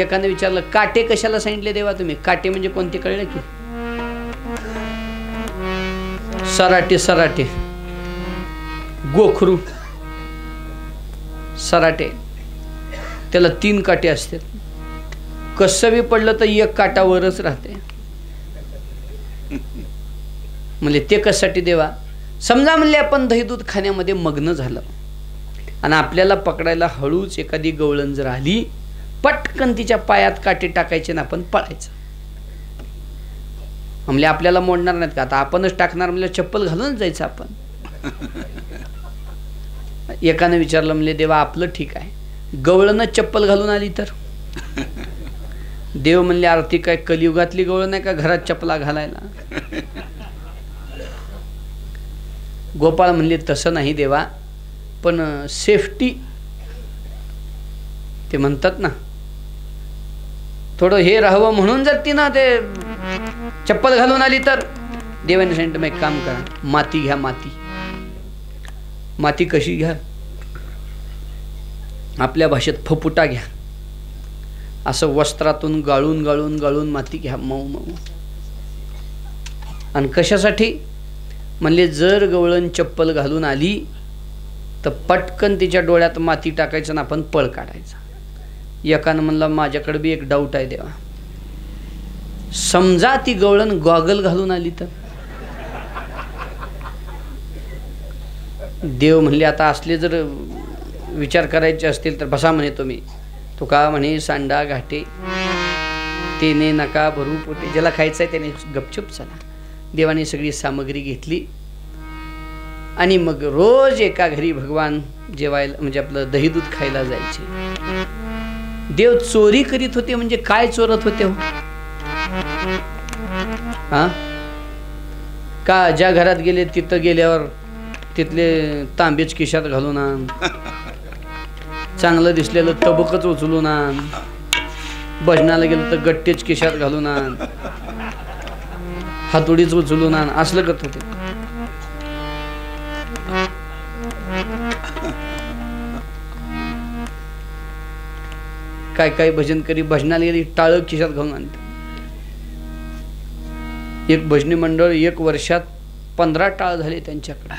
एकाने विचारलं, काटे कशाला सांगितले देवा तुम्ही? काटे म्हणजे कोणते कळलं की? सराटे. सराटे गोखरू सराटे, त्याला 3 काटे असतात. कसं बी पडलं तर एक काटावरच राहते. म्हणजे ते कशासाठी देवा? समजा म्हणले आपण दही दूध खाण्यामध्ये मग्न झालं आणि आपल्याला पकडायला हळूच एखादी गवळण जर आली, पटकन तिच्या पायात काटे टाकायचे ना आपण पळायचं. म्हणजे आपल्याला मोडणार नाहीत का? आता आपणच टाकणार म्हणजे चप्पल घालूनच जायचं आपण. एकाने विचारलं, म्हणजे देवा आपलं ठीक आहे, गवळणच चप्पल घालून आली तर? देव म्हणले, आरती काय कलियुगातली गवळण आहे का घरात चपला घालायला? गोपाळ म्हणले, तसं नाही देवा, पण सेफ्टी ते म्हणतात ना, थोडं हे राहावं म्हणून जर तिनं ते चप्पल घालून आली तर? देवाने सांगितलं, मग एक काम करा, माती घ्या. माती. माती कशी घ्या? आपल्या भाषेत फपुटा घ्या. असं वस्त्रातून गाळून गाळून गाळून माती घ्या, मऊ मऊ. आणि कशासाठी? म्हणले, जर गवळण चप्पल घालून आली तर पटकन तिच्या डोळ्यात माती टाकायचं ना आपण पळ काढायचा. एकानं म्हणला माझ्याकडे बी एक डाऊट आहे देवा, समजा ती गवळण गॉगल घालून आली तर? देव म्हणले आता असले जर विचार करायचे असतील तर बसा म्हणे तुम्ही. तुका म्हणे सांडा घाटे तेने नका भरू पोटे, ज्याला खायचं आहे त्याने गपचूप चला. देवाने सगळी सामग्री घेतली आणि मग रोज एका घरी भगवान जेवायला म्हणजे आपलं दही दूध खायला जायचे. देव चोरी करीत होते म्हणजे काय चोरत होते हो? हा का ज्या घरात गेले तिथं गेल्यावर तिथले तांबेच खिशात घालून आण, चांगलं दिसलेलं तबकच उचलून आण, भजनाला गेलं तर गट्टेच खिशात घालून आण, हातोडीच उचलून आण, असलं करत होते. काय काय भजन करी भजनाला गेली टाळ खिशात घालून आणते. एक भजनी मंडळ 1 वर्षात 15 टाळ झाले त्यांच्याकडे,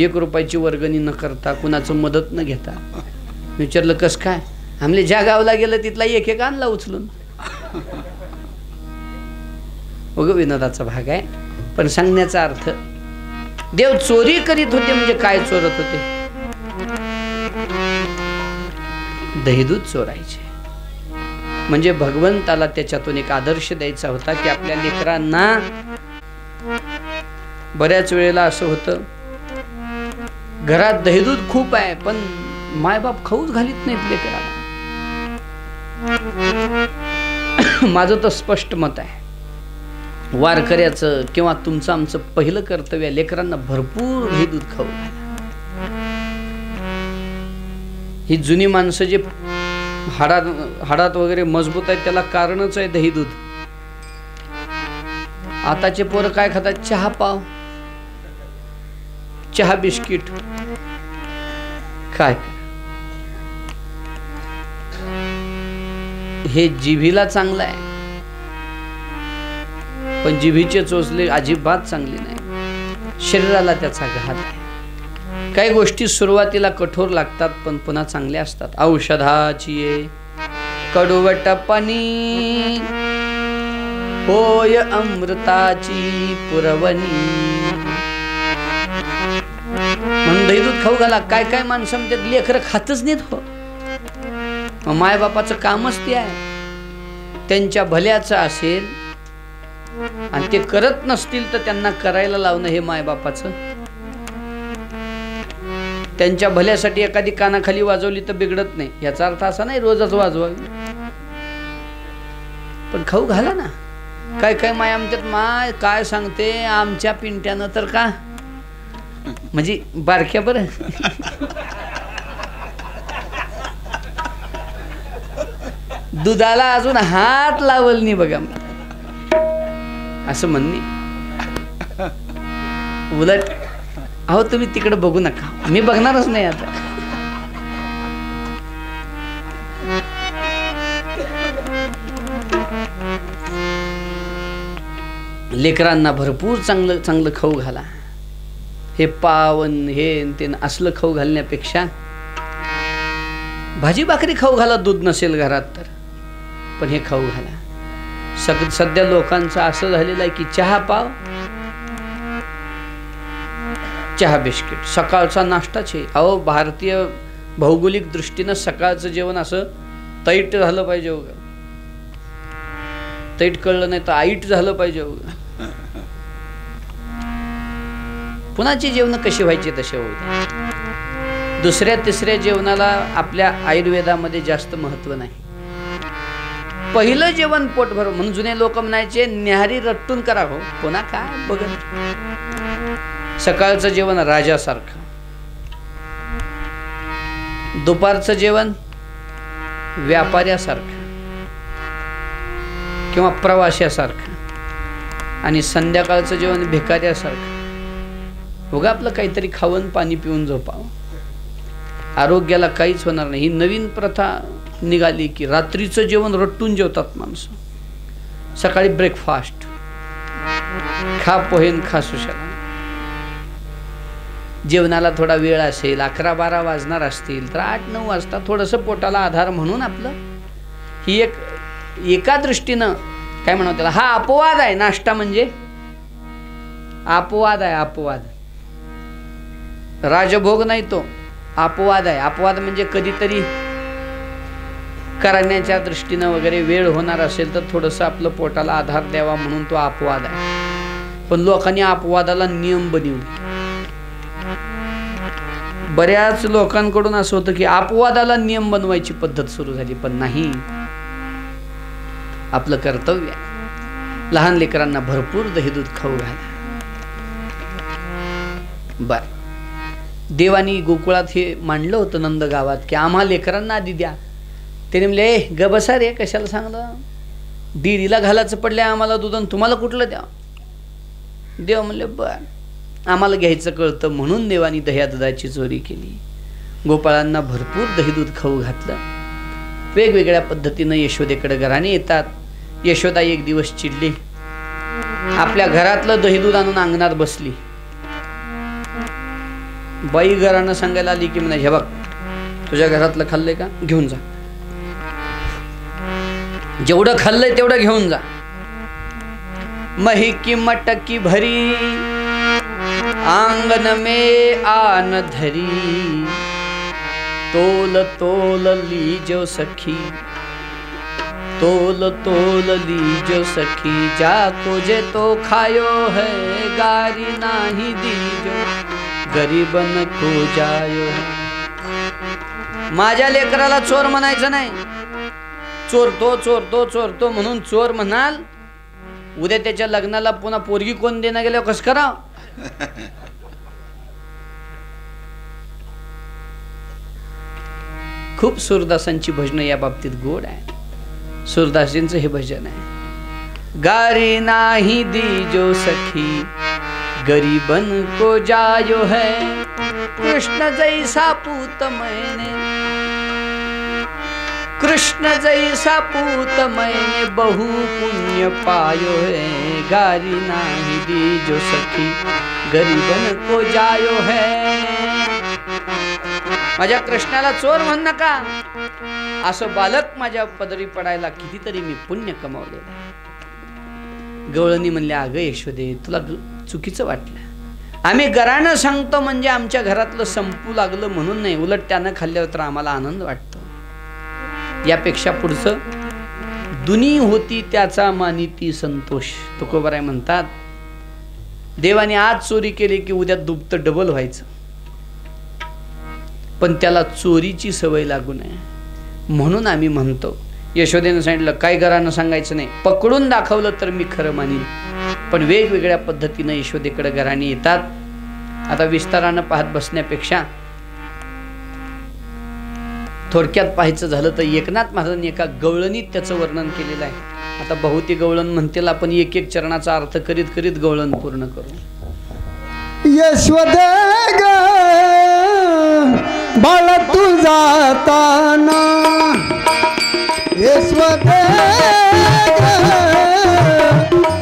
1 रुपयाची वर्गणी न करता, कुणाचं मदत न घेता. विचारलं कस काय? आमले ज्या गावला गेलं तिथला एक आणला उचलून. उग विनोदाचा भाग आहे, पण सांगण्याचा अर्थ देव चोरी करीत होते म्हणजे काय चोरत होते? दहीदूध चोरायचे. म्हणजे भगवंताला त्याच्यातून एक आदर्श द्यायचा होता की आपल्या लेकरांना. बऱ्याच वेळेला असं होतं घरात दहीदूध खूप आहे पण मायबाप खाऊच घालीत नाहीत लेकराला. माझं तर स्पष्ट मत आहे, वारकऱ्याचं किंवा तुमचं आमचं पहिलं कर्तव्य लेकरांना भरपूर दहीदूध खाऊ घाला. ही जुनी माणसं जे हाडात वगैरे मजबूत आहेत त्याला कारणच आहे दहीदूध. आताचे पोरं काय खातात? चहा पाव, चहा बिस्किट. काय हे जिभीला चांगलं आहे पण जिभीचे चोचले अजिबात चांगले नाही, शरीराला त्याचा घात आहे. काही गोष्टी सुरुवातीला कठोर लागतात पण पुन्हा चांगल्या असतात. औषधाची कडवट पाणी होय अमृताची पुरवणी. म्हणून दहीदूध खाऊ घाला. काय काय माणसं म्हणतात लेकरं खातच नाहीत हो. मग मायबापाचं कामच ते आहे, त्यांच्या भल्याचं असेल आणि ते करत नसतील तर त्यांना करायला लावणं हे मायबापाचं. त्यांच्या भल्यासाठी एखादी कानाखाली वाजवली तर बिघडत नाही, याचा अर्थ असा नाही रोजच वाजवावी, पण खाऊ घाला ना. काय काय माय आमच्यात माय काय सांगते आमच्या पिंट्यानं तर का म्हणजे बारक्या बरं दुधाला अजून हात लावल नाही बघा असं म्हणणे. उलट अहो तुम्ही तिकडे बघू नका, मी बघणारच नाही आता. लेकरांना भरपूर चांगलं चांगलं खाऊ घाला. हे पावन हे ते असलं खाऊ घालण्यापेक्षा भाजी भाकरी खाऊ घाला. दूध नसेल घरात तर, पण हे खाऊ घाला. सध्या लोकांचं असं झालेलं आहे की चहा पाव, चहा बिस्किट, सकाळचा नाश्ताच आहे. अहो भारतीय भौगोलिक दृष्टीनं सकाळचं जेवण असं तैट झालं पाहिजे उगा. तैट कळलं नाही तर आईट झालं पाहिजे उगा. पुन्हाची जेवण कशी व्हायची तसे होते. दुसऱ्या तिसऱ्या जेवणाला आपल्या आयुर्वेदामध्ये जास्त महत्व नाही. पहिलं जेवण पोटभर. म्हणून जुने लोक म्हणायचे न्याहारी रट्टून करा हो, पुन्हा काय बघत. सकाळचं जेवण राजासारखं, दुपारचं जेवण व्यापाऱ्यासारखं किंवा प्रवाशासारखं आणि संध्याकाळचं जेवण भिकाऱ्यासारखं. बघा आपलं काहीतरी खावण पाणी पिऊन झोपावं, आरोग्याला काहीच होणार नाही. ही नवीन प्रथा निघाली की रात्रीचं जेवण रट्टून जेवतात माणसं. सकाळी ब्रेकफास्ट, खा पोहेन खा सुशाला. जेवणाला थोडा वेळ असेल, 11-12 वाजणार असतील, तर 8-9 वाजता थोडंसं पोटाला आधार म्हणून आपलं ही एका दृष्टीनं काय म्हणावं त्याला, हा अपवाद आहे. नाश्ता म्हणजे अपवाद आहे, अपवाद. राजभोग नाही, तो अपवाद आहे. अपवाद म्हणजे कधीतरी करण्याच्या दृष्टीनं वगैरे वेळ होणार असेल तर थोडंसं आपलं पोटाला आधार द्यावा म्हणून तो अपवाद आहे. पण लोकांनी अपवादाला नियम बनवले. बऱ्याच लोकांकडून असं होतं की अपवादाला नियम बनवायची पद्धत सुरू झाली, पण नाही. आपलं कर्तव्य आहे लहान लेकरांना भरपूर दही दूध खाऊ घाला. बर, देवानी गोकुळात हे मांडलं होतं नंद गावात की आम्हा लेकरांना आधी द्या. त्याने म्हणले, ए ग बसा रे, कशाला सांगलं, डिरीला घालायचं पडले आम्हाला दूध, तुम्हाला कुठलं द्या. देव म्हणले, बर आम्हाला घ्यायचं कळतं म्हणून देवानी दह्या दुधाची चोरी केली. गोपाळांना भरपूर दही दूध खाऊ घातलं. वेगवेगळ्या पद्धतीनं यशोदेकडे घराने येतात. यशोदा एक दिवस चिडली, आपल्या घरातलं दही दूध आणून अंगणात बसली. बाई घरानं सांगायला आली की म्हणा, हे बघ तुझ्या घरातलं खाल्लंय का, घेऊन जा, जेवढं खाल्लंय तेवढं घेऊन जा. मही की मटकी भरी आंगन में आन धरी, तोल तोल लीजो सखी, तोल तोल लीजो सखी, जाको जे तो खायो है, गारी नाही दीजो, गरीबन को जायो. माझ्या लेकराला चोर म्हणायचं नाही. चोरतो चोरतो चोरतो म्हणून चोर म्हणाल, उद्या त्याच्या लग्नाला पुन्हा पोरगी कोण देणं गेलं कसं करावं. खूप सूरदासांची भजनं या बाबतीत गोड आहे. सूरदासींचं हे भजन आहे, गारी नाही दीजो सखी, गरीबन को जायो है, कृष्ण जैसा पूत मैंने, कृष्ण जैसा पूत मैंने बहु पुण्य पायो है, गारी नाही दीजो सखी, गरीबन को जायो है. माझ्या कृष्णाला चोर म्हण नका, असं बालक माझ्या पदरी पडायला कितीतरी मी पुण्य कमावलेलं. गवळणी म्हणले, अगं यशोदे तुला चुकीचं वाटलं, आम्ही घरानं सांगतो म्हणजे आमच्या घरातलं संपू लागलं म्हणून नाही, उलट त्यानं खाल्ल्यावर तर आम्हाला आनंद वाटतो. यापेक्षा पुढचं, दुनी होती त्याचा मानिती संतोष. तुकोबाराय म्हणतात, देवाने आज चोरी केली की उद्या दुपटं डबल व्हायचं, पण त्याला चोरीची सवय लागू नये म्हणून आम्ही म्हणतो. यशोदेनं सांगितलं, काय घरानं सांगायचं नाही, पकडून दाखवलं तर मी खरं मानीन. पण वेगवेगळ्या पद्धतीनं यशोदेकडे घराने येतात. आता विस्तारानं पाहत बसण्यापेक्षा थोडक्यात पाहायचं झालं तर एकनाथ महाराजांनी एका गवळणीत त्याचं वर्णन केलेलं आहे. आता बहुती गवळण म्हणतील, आपण एक एक चरणाचा अर्थ करीत करीत गवळण पूर्ण करू. यशोदे ग बाळ तू जाताना, यशोदे ग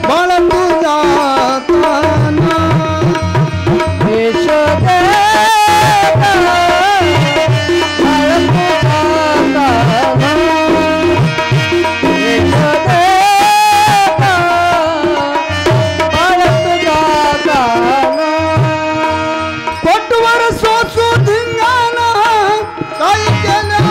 बाळ तू जाताना, यशोदे काही केलं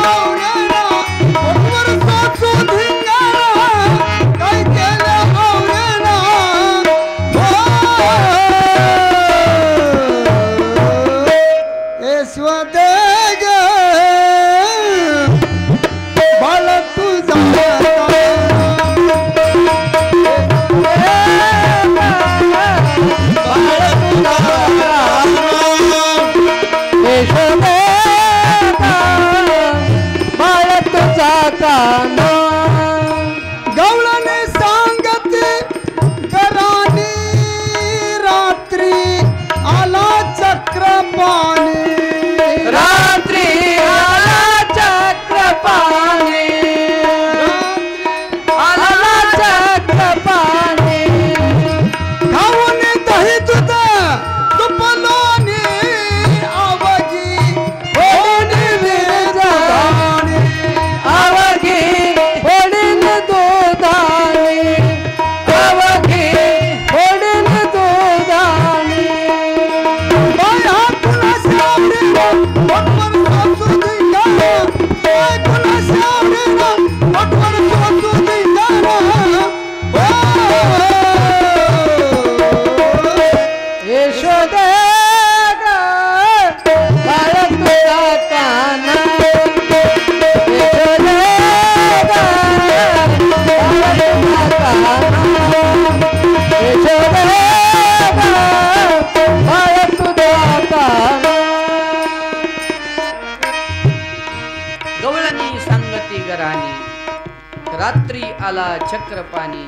राणी रात्री आला चक्रपाणी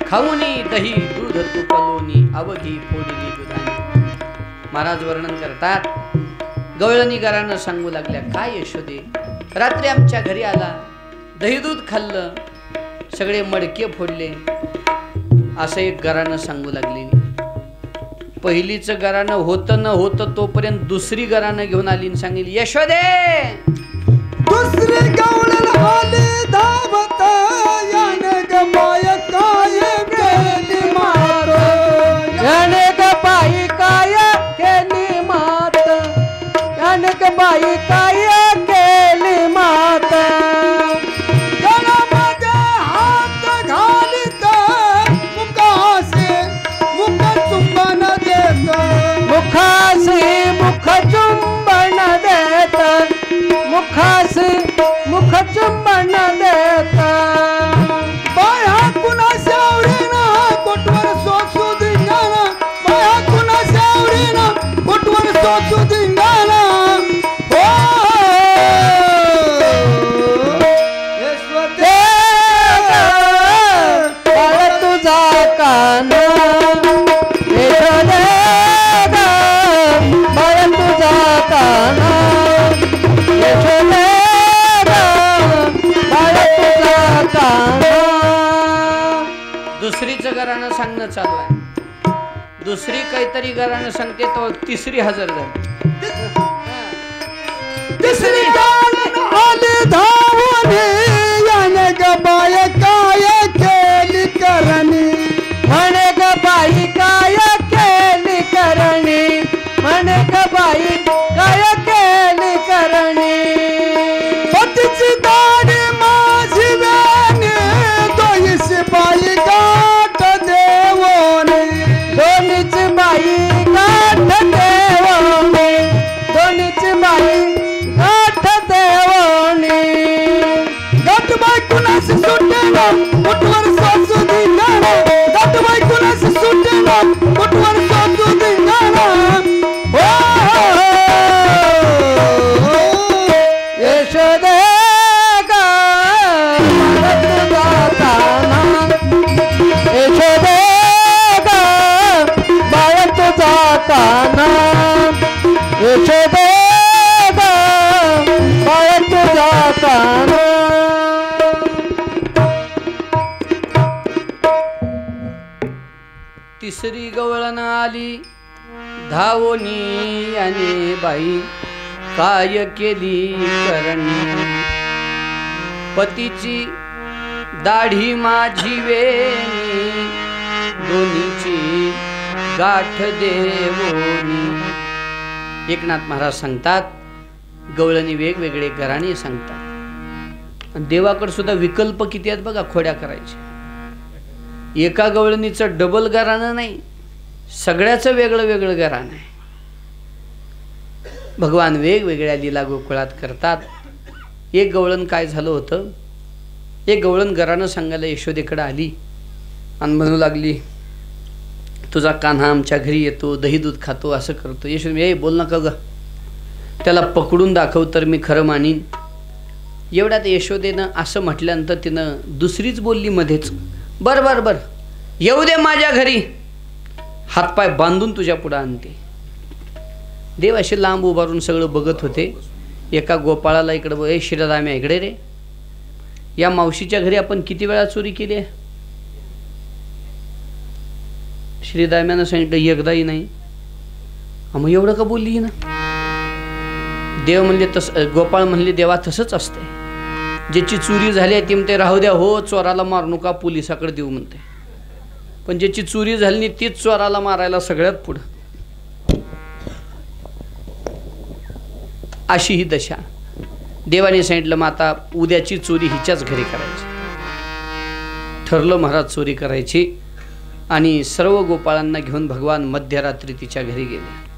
खाऊनी दही दूध तुपलोनी अवघी फोडली दुधानी. महाराज वर्णन करतात गवळणी घरानं सांगू लागल्या काय यशोदे रात्री आमच्या घरी आला दही दूध खाल्लं सगळे मडके फोडले असं एक घरानं सांगू लागली. पहिलीच घरानं होतं न होतं तोपर्यंत दुसरी घरानं घेऊन आली आणि सांगितली यशोदे दुसरी गवळण आली धावत याने ग बाय काय केली मात याने ग बाई काय केली मात याने ग बाई काय केली मात. गळामध्ये हात घालीत मुखासे मुख चुंबन देत मुखासी मुख चुंबन देत मुखासी मुख चुंबन देत. बाया कुणा शावरीना कोटवर सोसू धिंगाणा बाया कुणा शावरीना कोटवर सोसू धिंगाणा. बाळ तुझा काना बाळ तुझा काना बाळ तुझा काना. दुसरीचं घरानं सांगणं चालू आहे. दुसरी काहीतरी घरानं सांगते तो तिसरी हजर झाली. तिसरी गवळण आली धावून याने ग बाय काय केली करणी म्हणे ग बाई काय केली करणी म्हणे ग बाई काय केली करणी. पतीची दाढी माझी वेणी दोयीशी बाई गाठ देवोनी दोन्हीच बाई गाठ देवणी दोन्हीच बाई गाठ देवणी. गाठ बाई कुणाशी सुटेना कुठवर सोसू धिंगाणा गाठ बाई कुणाशी सुटेना कुठवर सोसू धिंगाणा. यशोदे ग बाळ तुझा काना यशोदे ग बाळ तुझा काना यशोदे ग बाळ तुझा काना. तिसरी गवळण आली धावोनी आणि बाई काय केली करणी. पतीची दाढी माझी वेणी दोन्हीची गाठ देवोनी. एकनाथ महाराज सांगतात गवळणी वेगवेगळे घराणे सांगतात आणि देवाकडे सुद्धा विकल्प किती आहेत बघा खोड्या करायचे. एका गवळणीचं डबल घराणं नाही सगळ्याचं वेगळं वेगळं घराणं आहे. भगवान वेगवेगळ्या लीला गोकुळात करतात. एक गवळण काय झालं होतं एक गवळण घराणं सांगायला यशोदेकडे आली आणि म्हणू लागली तुझा कान्हा आमच्या घरी येतो दही दूध खातो असं करतो. यशोदे ए बोल नका ग त्याला पकडून दाखव तर मी खरं मानीन. एवढ्यात यशोदेनं असं म्हटल्यानंतर तिनं दुसरीच बोलली मध्येच बर बर बर येऊ दे माझ्या घरी हातपाय बांधून तुझ्या पुढं आणते. देव असे लांब उभारून सगळं बघत होते. एका गोपाळाला इकडं बघ ए शिरदाम्या इकडे रे या मावशीच्या घरी आपण किती वेळा चोरी केली आहे. श्रीदाम्यानं सांगितलं एकदाही नाही. मग एवढं का बोलली ना. देव म्हणले तसं गोपाळ म्हणले देवा तसंच असते ज्याची चोरी झाली आहे ती म्हणते राहू द्या हो चोराला मारू नका पोलिसाकडे देऊ म्हणते. पण ज्याची चोरी झाली नाही तीच चोराला मारायला सगळ्यात पुढं. अशी ही दशा. देवाने सांगितलं मग आता उद्याची चोरी हिच्याच घरी करायची. ठरलं महाराज चोरी करायची आणि सर्व गोपाळांना घेऊन भगवान मध्यरात्री तिच्या घरी गेले.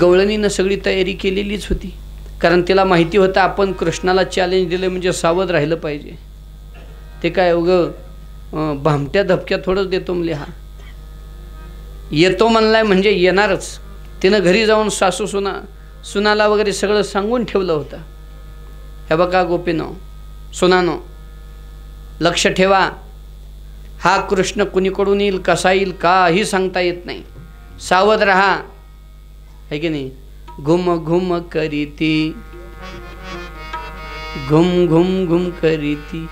गवळणीनं सगळी तयारी केलेलीच होती कारण तिला माहिती होतं आपण कृष्णाला चॅलेंज दिलं म्हणजे सावध राहिलं पाहिजे. ते काय उगं भामट्या धपक्या थोडंच देतो म्हणले हा येतो म्हणलाय म्हणजे येणारच. तिनं घरी जाऊन सासू सुनाला वगैरे सगळं सांगून ठेवलं होतं. हे बघा गोपीनो सुनानो, लक्ष ठेवा, हा कृष्ण कुणीकडून येईल कसा येईल काही सांगता येत नाही, सावध रहा, है की नाही. घुम घुम करीती, घुम घुम घुम करीती,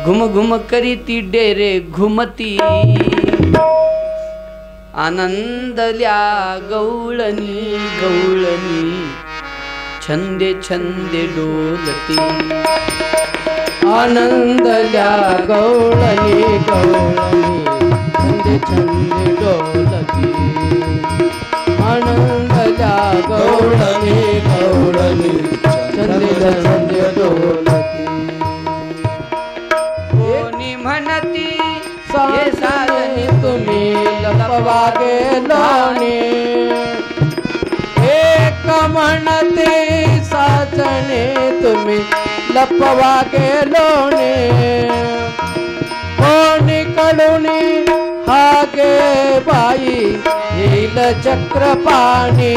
घुम घुम करीती डेरे घुमती, आनंदल्या गवळणी गवळणी, छंदे छंदे डोलती, आनंदल्या गवळणी गवळणी, छंदे छंदे डोलती, आनंदल्या गवळणी गवळणी, छंदे छंदे डोलती. कोणी म्हणती हे साजनी तुम्ही लपवा गेलोने, एक म्हणते साजने तुम्ही लपवा गेलोने, कोणी कडूनी हागे बाई येईल चक्रपाणी,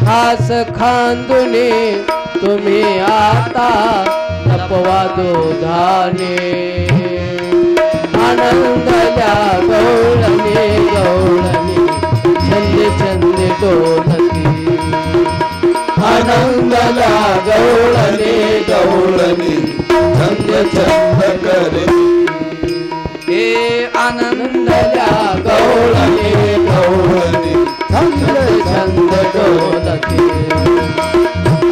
हास खांदुनी तुम्ही आता लपवा दोधाने, आनंदल्या गवळणी गवळणी, छंदे छंदे डोलती, आनंदला गवळणी गवळणी, छंद छंद करती. हे आनंदल्या गवळणी गवळणी, छंद छंद डोलती,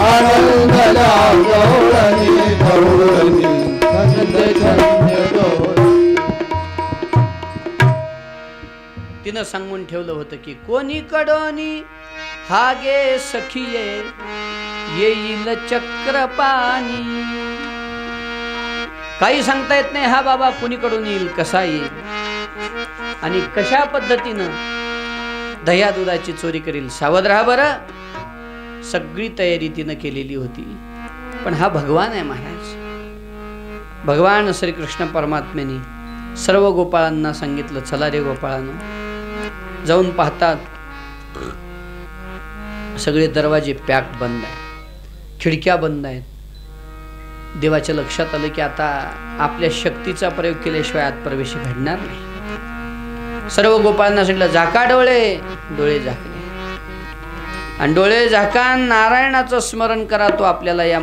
आनंदला गवळणी गवळणी, छंद छंद डोलती. तिनं सांगून ठेवलं होतं की कोणी कडोनी हागे सखिये येईल चक्रपाणी. काही सांगता येत नाही हा बाबा कुणीकडून येईल कसा येईल आणि कशा पद्धतीनं दह्या दुधाची चोरी करील. सावध राहा बरं. सगळी तयारी तिनं केलेली होती. पण हा भगवान आहे महाराज. भगवान श्रीकृष्ण परमात्म्याने सर्व गोपाळांना सांगितलं चला रे गोपाळांनो. जाऊन पाहतात सगळे दरवाजे पॅक बंद आहेत, खिडक्या बंद आहेत. देवाच्या लक्षात आलं की आता आपल्या शक्तीचा प्रयोग केल्याशिवाय आत प्रवेश घडणार नाही. सर्व गोपाळांना सांगितलं झाका डोळे. डोळे झाकले आणि डोळे झाकान नारायणाचं स्मरण करा, तो आपल्याला या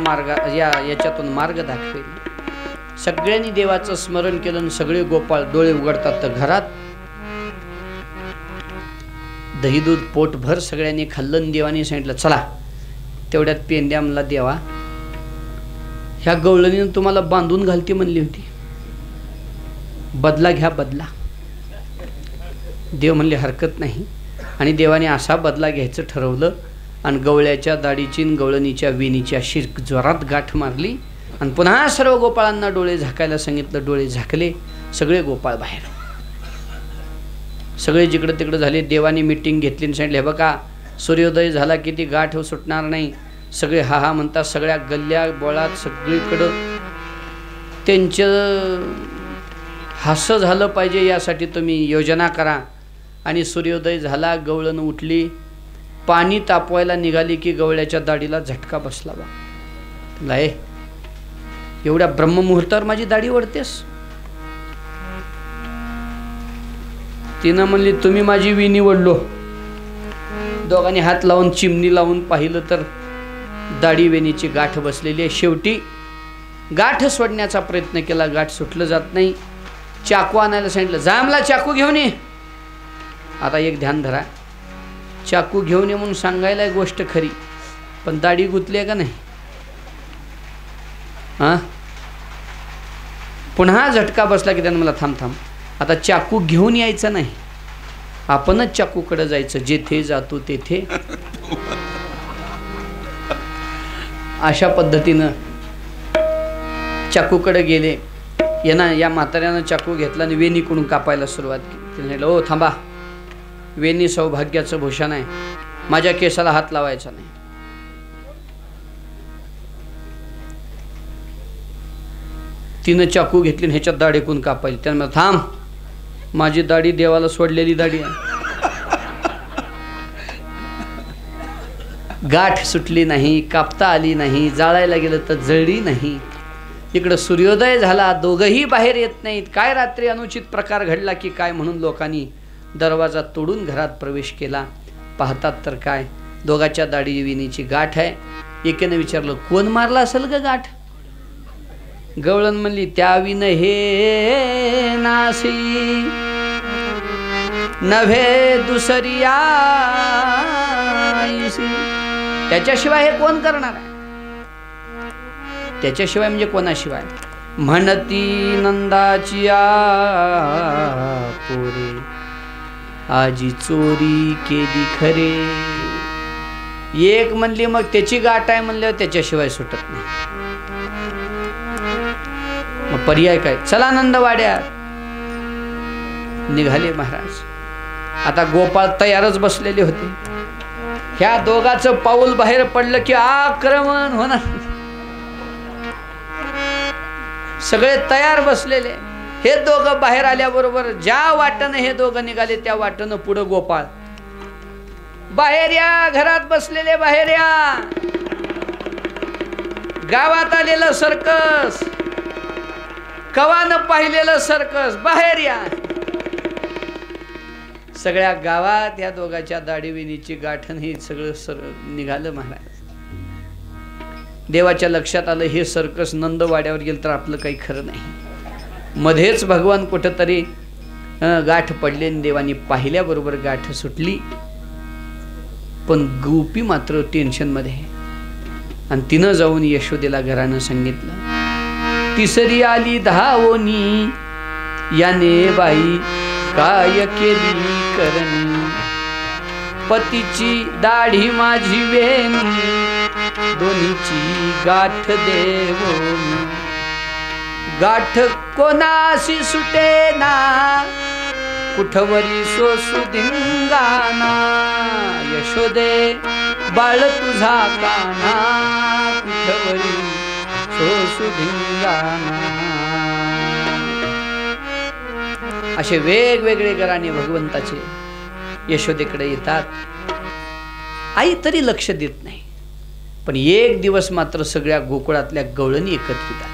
याच्यातून मार्ग दाखवेल. सगळ्यांनी देवाचं स्मरण केलं आणि सगळे गोपाळ डोळे उघडतात तर घरात दही दूध पोटभर सगळ्यांनी खाल्लं. देवाने सांगितलं चला तेवढ्यात पेंड्या मला देवा, ह्या गवळणीनं तुम्हाला बांधून घालती म्हणली होती, बदला घ्या बदला. देव म्हणले हरकत नाही. आणि देवाने असा बदला घ्यायचं ठरवलं आणि गवळ्याच्या दाढीची गवळणीच्या वेणीची अशी जोरात गाठ मारली आणि पुन्हा सर्व गोपाळांना डोळे झाकायला सांगितलं. डोळे झाकले. सगळे गोपाळ बाहेर. सगळे जिकडं तिकडं झाले. देवाने मिटिंग घेतली आणि सांगितले बघा सूर्योदय झाला की ती गाठ सुटणार नाही. सगळे हा हा म्हणतात. सगळ्या गल्ल्या बोळात सगळीकडं त्यांचं हास्य झालं पाहिजे यासाठी तुम्ही योजना करा. आणि सूर्योदय झाला. गवळण उठली. पाणी तापवायला निघाली की गवळ्याच्या दाढीला झटका बसला. बा लाय एवढ्या ब्रह्ममुहूर्तावर माझी दाढी ओढतेस. तिनं म्हणली तुम्ही माझी विणी ओढलो. दोघांनी हात लावून चिमणी लावून पाहिलं तर दाढी वेणीची गाठ बसलेली आहे. शेवटी गाठ सोडण्याचा प्रयत्न केला. गाठ सुटलं जात नाही. चाकू आणायला सांगितलं. जा मला चाकू घेऊन ये. आता एक ध्यान धरा. चाकू घेऊन ये म्हणून सांगायला गोष्ट खरी, पण दाढी गुतली आहे का नाही. हां पुन्हा झटका बसला की त्यानं मला थांब थांब आता चाकू घेऊन यायचं नाही, आपणच चाकूकडे जायचं. जेथे जातो तेथे. अशा पद्धतीनं चाकूकडे गेले. या म्हाताऱ्यानं चाकू घेतला आणि वेणीकडून कापायला सुरुवात केली. तिने म्हटलं ओ थांबा, वेणी सौभाग्याचं भूषण आहे, माझ्या केसाला हात लावायचा नाही. तिनं चाकू घेतली आणि ह्याच्यात दाढीकून कापायची. त्यानं म्हटलं थांब, माझी दाढी देवाला सोडलेली दाढी आहे. गाठ सुटली नाही, कापता आली नाही, जाळायला गेलं तर जळली नाही. इकडं सूर्योदय झाला, दोघंही बाहेर येत नाहीत. काय रात्री अनुचित प्रकार घडला की काय म्हणून लोकांनी दरवाजा तोडून घरात प्रवेश केला. पाहतात तर काय, दोघाच्या दाढी विणीची गाठ आहे. एकेनं विचारलं, कोण मारला असेल ग गाठ? गवळण म्हणली, त्या विन हे नासी नव्हे दुसरी आईसी. त्याच्याशिवाय हे कोण करणार आहे? त्याच्याशिवाय म्हणजे कोणाशिवाय? म्हणती नंदाची पोरे आजी चोरी केली खरे. एक म्हणली मग त्याची गाठ आहे म्हणल्यावर त्याच्याशिवाय सुटत नाही. मग पर्याय काय? चला नंदवाड्यात. निघाले महाराज. आता गोपाळ तयारच बसलेले होते. ह्या दोघाचं पाऊल बाहेर पडलं की आक्रमण होणार. सगळे तयार बसलेले. हे दोघं बाहेर आल्याबरोबर ज्या वाटेनं हे दोघं निघाले त्या वाटेनं पुढं गोपाळ. बाहेर या, घरात बसलेले बाहेर या. गावात आलेलं सर्कस, कवानं पाहिलेलं सर्कस, बाहेर या. सगळ्या गावात या दोघांच्या दाढीविणीची गाठण हे सगळं निघालं महाराज. देवाच्या लक्षात आलं हे सर्कस नंदवाड्यावर गेलं तर आपलं काही खरं नाही. मध्येच भगवान कुठंतरी गाठ पडले. देवानी पाहिल्याबरोबर गाठ सुटली. पण गोपी मात्र टेन्शनमध्ये. आणि तिनं जाऊन यशोदेला घरानं सांगितलं. तिसरी आली धावोनी याने बाई काय केली करणी. पतीची दाढी माझी वेणी दोन्हीची गाठ देवोनी. गाठ कोणाशी सुटेना कुठवरी सोसू धिंगाणा. यशोदे बाळ तुझा काना कुठवरी सोसू धिंगाणा. असे वेगवेगळे घराणे भगवंताचे यशोदेकडे येतात. आई तरी लक्ष देत नाही. पण एक दिवस मात्र सगळ्या गोकुळातल्या गवळणी एकत्रित आल्या.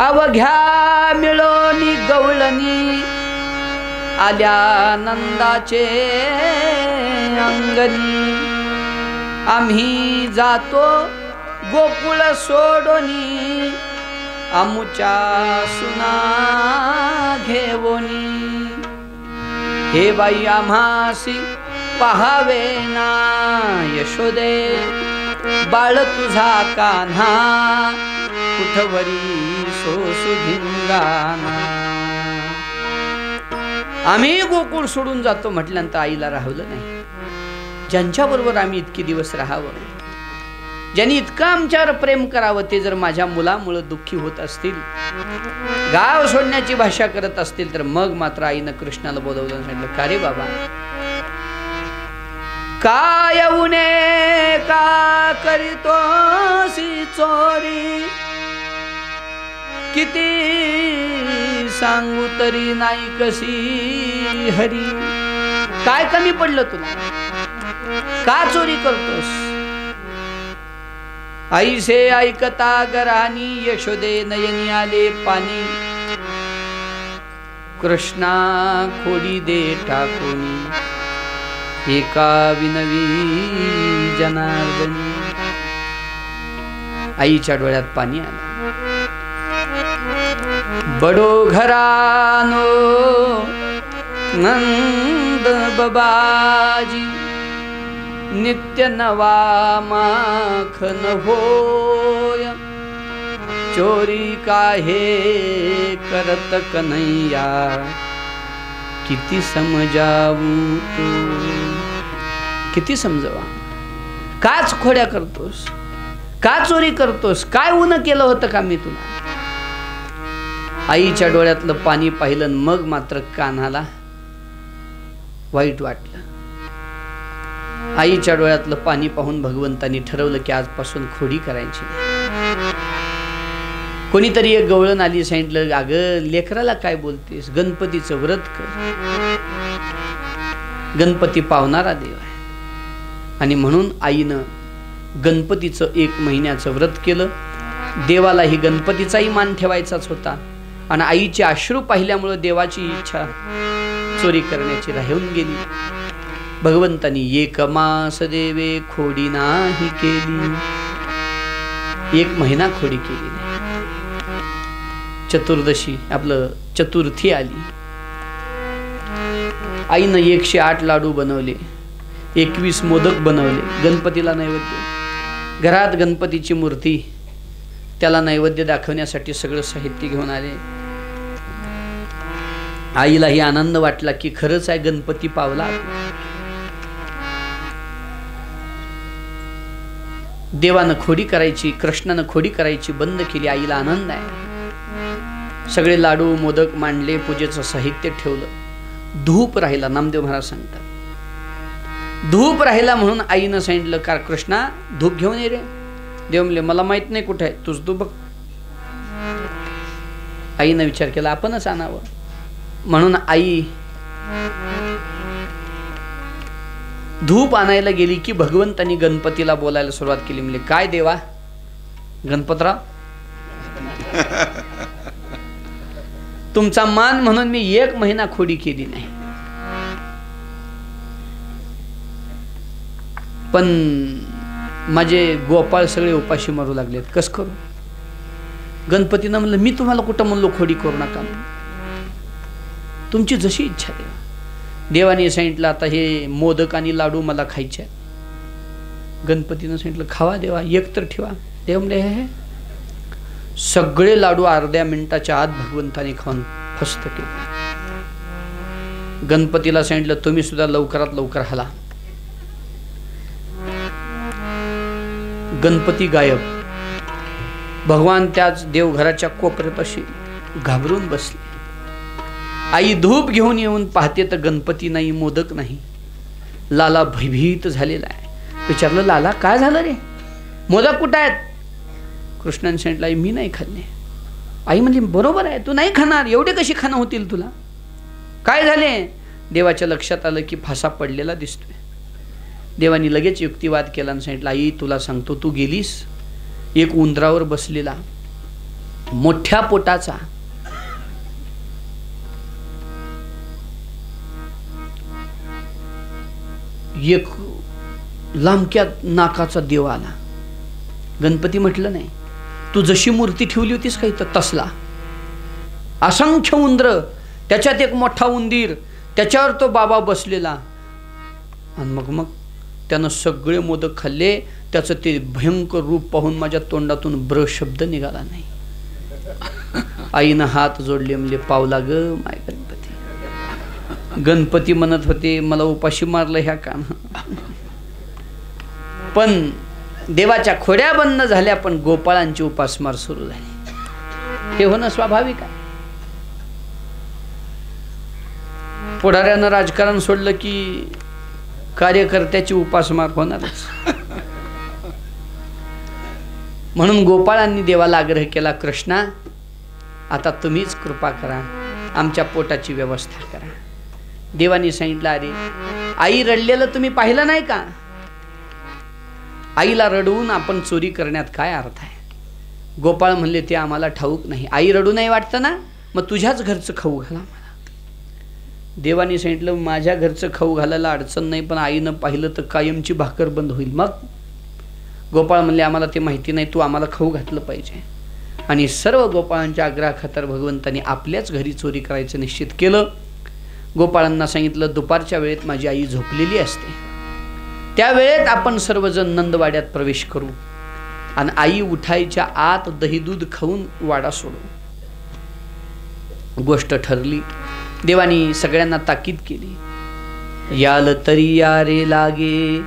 अवघ्या मिळोनी गवळणी आल्या नंदाचे अंगणी. आम्ही जातो गोकुळ सोडोनी आमुच्या सुना घेवोनी. हे बाई आम्हासी पहावे ना यशोदे बाळ तुझा कान्हा कुठवरी सोसू धिंगाणा. आम्ही गोकुळ सोडून जातो म्हटल्यानंतर आईला राहवलं नाही. ज्यांच्याबरोबर आम्ही इतके दिवस राहावं, ज्यांनी इतकं आमच्यावर प्रेम करावं, ते जर माझ्या मुलामुळं दुःखी होत असतील, गाव सोडण्याची भाषा करत असतील, तर मग मात्र आईनं कृष्णाला बोलवलं. सांगितलं, का रे बाबा, काय उणे का करीतोसी चोरी. किती सांगू तरी नाही कशी हरी. काय कमी पडलं तुला, का चोरी करतोस. आईसे ऐकता गरानी यशोदे नयनी आले पाणी. कृष्णा खोडी दे टाकूनी एका विनवी जनार्दनी. आईच्या डोळ्यात पाणी आलं. बडो घरानो नंद बाबाजी नित्य नवा माखन होय. चोरी काहे करत कन्हैया किती समजावू तू. किती समजवा. काच खोड्या करतोस, का चोरी करतोस, काय उन केलं होतं का मी तुला. आईच्या डोळ्यातलं पाणी पाहिलं. मग मात्र कान्हाला वाईट वाटलं. आईच्या डोळ्यातलं पाणी पाहून भगवंतांनी ठरवलं की आजपासून खोडी करायची नाही. कोणीतरी एक गवळण आली, सांगितलं, अगं लेकराला काय बोलतेस, गणपतीचं व्रत कर. गणपती पावणारा देव आहे. आणि म्हणून आईनं गणपतीचं 1 महिन्याचं व्रत केलं. देवालाही गणपतीचाही मान ठेवायचाच होता आणि आईचे अश्रू पाहिल्यामुळं देवाची इच्छा चोरी करण्याची राहून गेली. भगवंतानी 1 मास देवे खोडी नाही केली, 1 महिना खोडी केली नाही. चतुर्दशी आपलं चतुर्थी आली. आईनं 108 लाडू बनवले, 21 मोदक बनवले, गणपतीला नैवेद्य. घरात गणपतीची मूर्ती, त्याला नैवेद्य दाखवण्यासाठी सगळं साहित्य घेऊन आले. आईलाही आनंद वाटला की खरंच आहे गणपती पावला. देवानं खोडी करायची, कृष्णानं खोडी करायची बंद केली. आईला आनंद आहे. सगळे लाडू मोदक मांडले, पूजेचं साहित्य ठेवलं. धूप राहिला. नामदेव महाराज सांगतात धूप राहिला म्हणून आईनं सांगितलं का कृष्णा धूप घेऊन ये रे. देव म्हणले मला माहित नाही कुठे आहे, तुझ तू बघ. आईनं विचार केला आपणच आणावं. म्हणून आई धूप आणायला गेली की भगवंतानी गणपतीला बोलायला सुरुवात केली. म्हणले काय देवा गणपतराव, तुमचा मान म्हणून मी 1 महिना खोडी केली नाही, पण माझे गोपाळ सगळे उपाशी मारू लागलेत, कस करू. गणपतीनं म्हणलं मी तुम्हाला कुठं म्हणलो खोडी करू नका, तुमची जशी इच्छा देवा. देवाने सांगितलं आता हे मोदक आणि लाडू मला खायचे आहेत. गणपतीनं सांगितलं खावा देवा, 1 तर ठेवा. देव म्हणले हे सगळे लाडू अर्ध्या मिनिटाच्या आत भगवंताने खाऊन फस्त केले. गणपतीला सांगितलं तुम्ही सुद्धा लवकरात लवकर हला. गणपती गायब. भगवान त्याच देवघराच्या कोपऱ्यापाशी घाबरून बसले. आई धूप घेऊन येऊन पाहते तर गणपती नाही, मोदक नाही. लाला भयभीत झालेला आहे. विचारलं लाला काय झालं रे, मोदक कुठं आहेत. कृष्णाने सांगितलं आई मी नाही खाल्ले. आई म्हणली बरोबर आहे, तू नाही खाणार, एवढे कशी खाणं होतील तुला, काय झाले. देवाच्या लक्षात आलं की फासा पडलेला दिसतोय. देवानी लगेच युक्तिवाद केला आणि सांगितलं आई तुला सांगतो, तू गेलीस, एक उंदरावर बसलेला मोठ्या पोटाचा एक लांबक्या नाकाचा देव आला. गणपती म्हटलं नाही, तू जशी मूर्ती ठेवली होतीस काही तर तसला असंख्य उंदर, त्याच्यात एक मोठा उंदीर, त्याच्यावर तो बाबा बसलेला. आणि मग त्यानं सगळे मोदक खाल्ले. त्याचं ते भयंकर रूप पाहून माझ्या तोंडातून ब्र शब्द निघाला नाही. आईनं हात जोडले, म्हणजे पावला ग माय गणपती. गणपती म्हणत होते मला उपाशी मारलं ह्या कान. पण देवाच्या खोड्या बंद झाल्या, पण गोपाळांची उपासमार सुरू झाली. हे होणं स्वाभाविक आहे. पुढाऱ्यानं राजकारण सोडलं की कार्यकर्त्याची उपासमार होणारच. म्हणून गोपाळांनी देवाला आग्रह केला कृष्णा आता तुम्हीच कृपा करा, आमच्या पोटाची व्यवस्था करा. देवानी सांगितलं अरे आई रडलेलं तुम्ही पाहिलं नाही का. आईला रडवून आपण चोरी करण्यात काय अर्थ आहे. गोपाळ म्हणले ते आम्हाला ठाऊक नाही. आई रडू नाही वाटतं ना, मग तुझ्याच घरचं खाऊ घाला मला. देवानी सांगितलं माझ्या घरचं खाऊ घालायला अडचण नाही, पण आईनं पाहिलं तर कायमची भाकर बंद होईल. मग गोपाळ म्हणले आम्हाला ते माहिती नाही, तू आम्हाला खाऊ घातलं पाहिजे. आणि सर्व गोपाळांच्या आग्रहाखातर भगवंतानी आपल्याच घरी चोरी करायचं निश्चित केलं. गोपाळांना सांगितलं दुपारच्या वेळेत माझी आई झोपलेली असते, त्या वेळेत आपण सर्वजण नंदवाड्यात प्रवेश करू आणि आई उठायच्या आत दही दूध खाऊन वाडा सोडू. गोष्ट ठरली. देवानी सगळ्यांना ताकीद केली. याल तरी या रे लागे,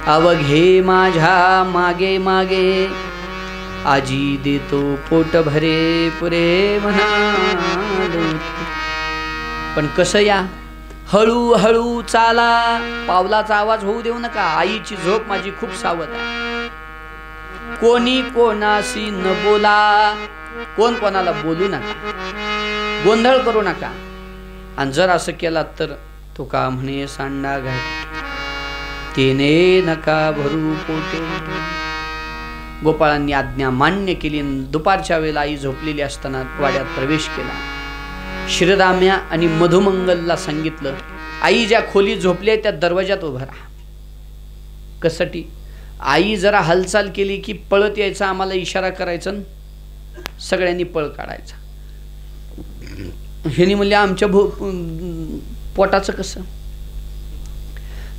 अवघे माझ्या मागे मागे, आजी देतो पोट भरे पुरे म्हणालो. पण कसं या, हळू हळू चाला, पावलाचा आवाज होऊ देऊ नका. आईची झोप माझी खूप सावध आहे. कोणी कोणाशी न बोला, कोण कोणाला बोलू नका, गोंधळ करू नका. आणि जर असं केला तर तो का म्हणे सांडा घाट. तेने नका भरू पोटे. गोपाळांनी आज्ञा मान्य केली. दुपारच्या वेळेला आई झोपलेली असताना वाड्यात प्रवेश केला. श्रीराम्या आणि मधुमंगलला सांगितलं, आई ज्या खोलीत झोपली त्या दरवाजात उभा राहा. कशासाठी? आई जरा हालचाल केली की पळत यायचा, आम्हाला इशारा करायचा, सगळ्यांनी पळ काढायचा. ह्यांनी म्हणले आमच्या पोटाचं कसं?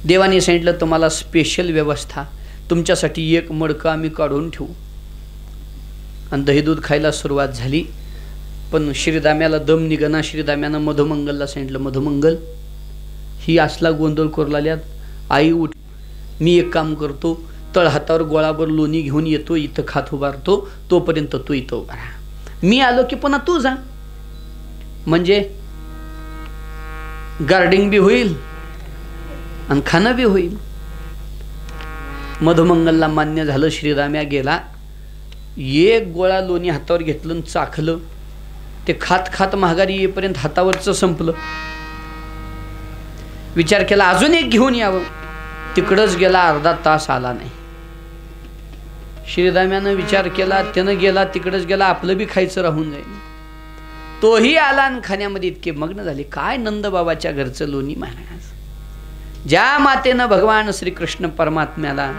देवाने सांगितलं तुम्हाला स्पेशल व्यवस्था, तुमच्यासाठी एक मडकं आम्ही काढून ठेवू. आणि दही दूध खायला सुरुवात झाली. पण श्रीदाम्याला दम निघना. श्रीदाम्यानं मधुमंगलला सांगितलं, मधुमंगल ही असला गोंधळ करू लागल्यात, आई उठ, मी एक काम करतो, तळ हातावर गोळाभर लोणी घेऊन येतो, इथं खात उभारतो, तोपर्यंत तू इथं उभा राहा. मी आलो की पुन्हा तू जा, म्हणजे गार्डिंग बी होईल आणि खाणं बी होईल. मधुमंगलला मान्य झालं. श्रीराम्या गेला. एक गोळा लोणी हातावर घेतलं, चाखलं. ते खात खात महागारी येईपर्यंत हातावरचं संपलं. विचार केला अजून एक घेऊन यावं. तिकडंच गेला, अर्धा तास आला नाही. श्रीराम्यानं विचार केला, त्यानं गेला, तिकडंच गेला, आपलं बी खायचं राहून जाईल. तोही आला आणि खाण्यामध्ये इतके मग्न झाले. काय नंदबाबाच्या घरचं लोणी महाराज. ज्या मातेनं भगवान श्रीकृष्ण परमात्म्याला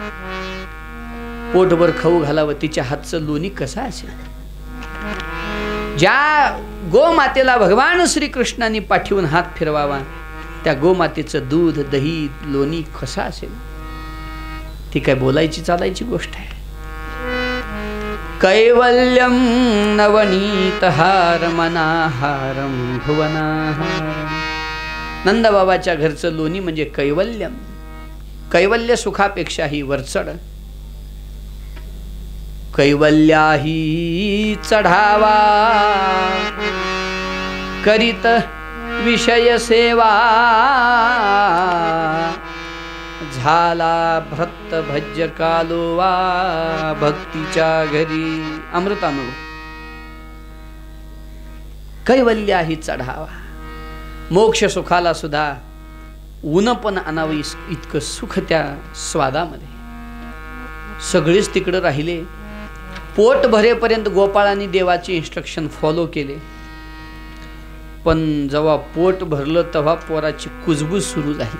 पोटभर खाऊ घालावं, तिच्या हातचं लोणी कसं असेल? ज्या गोमातेला भगवान श्रीकृष्णाने पाठवून हात फिरवावा, त्या गोमातेचं दूध, दही, लोणी कसं असेल? ती काय बोलायची चालायची गोष्ट आहे? कैवल्यम नवनीतहार मनाहारम भुवनाहारम. नंदबाबाच्या घरचं लोणी म्हणजे कैवल्यम. कैवल्य सुखापेक्षाही वरचढ. कैवल्याही चढावा करीत विषय सेवा, झाला भक्त भज्य कालोवा भक्तीच्या घरी. अमृतानुभव. कैवल्याही चढावा. मोक्ष सुखाला सुद्धा ऊन पण आणावं इतकं सुख त्या स्वादामध्ये. सगळेच तिकडं राहिले. पोट भरेपर्यंत गोपाळांनी देवाची इन्स्ट्रक्शन फॉलो केले. पण जेव्हा पोट भरलं तेव्हा पोराची कुजबूज सुरू झाली.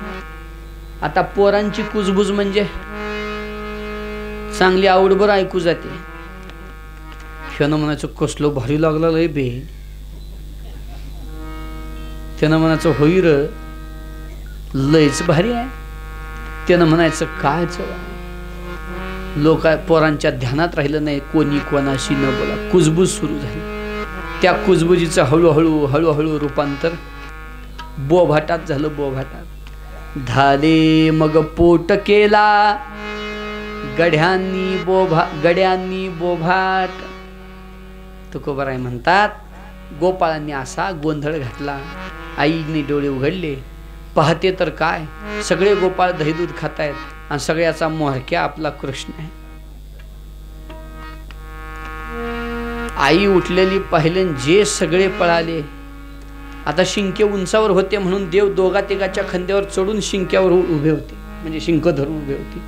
आता पोरांची कुजबूज म्हणजे चांगली आवडभर ऐकू जाते. ह्यानं म्हणायचं कसलं भारी लागलं लय बे. त्यानं म्हणायचं होई र लयच भारी आहे. त्यानं म्हणायचं काय चव. लोक पोरांच्या ध्यानात राहिलं नाही, कोणी कोणाशी न बोला. कुजबूज सुरू झाली. त्या कुजबुजीचं हळूहळू हळूहळू रूपांतर बोभाटात झालं. बोभाटात झाले मग पोट केला गड्यांनी बोभाट. तुकोबाराय म्हणतात गोपाळांनी असा गोंधळ घातला. आईने डोळे उघडले, पाहते तर काय, सगळे गोपाळ दही दूध खातायत आणि सगळ्याचा मोहरक्या आपला कृष्ण आहे. आई उठलेली पाहिले, जे सगळे पळाले. आता शिंके उंचावर होते म्हणून देव दोघा तिघाच्या खांद्यावर चढून शिंक्यावर उभे होते, म्हणजे शिंक धरून उभे होते.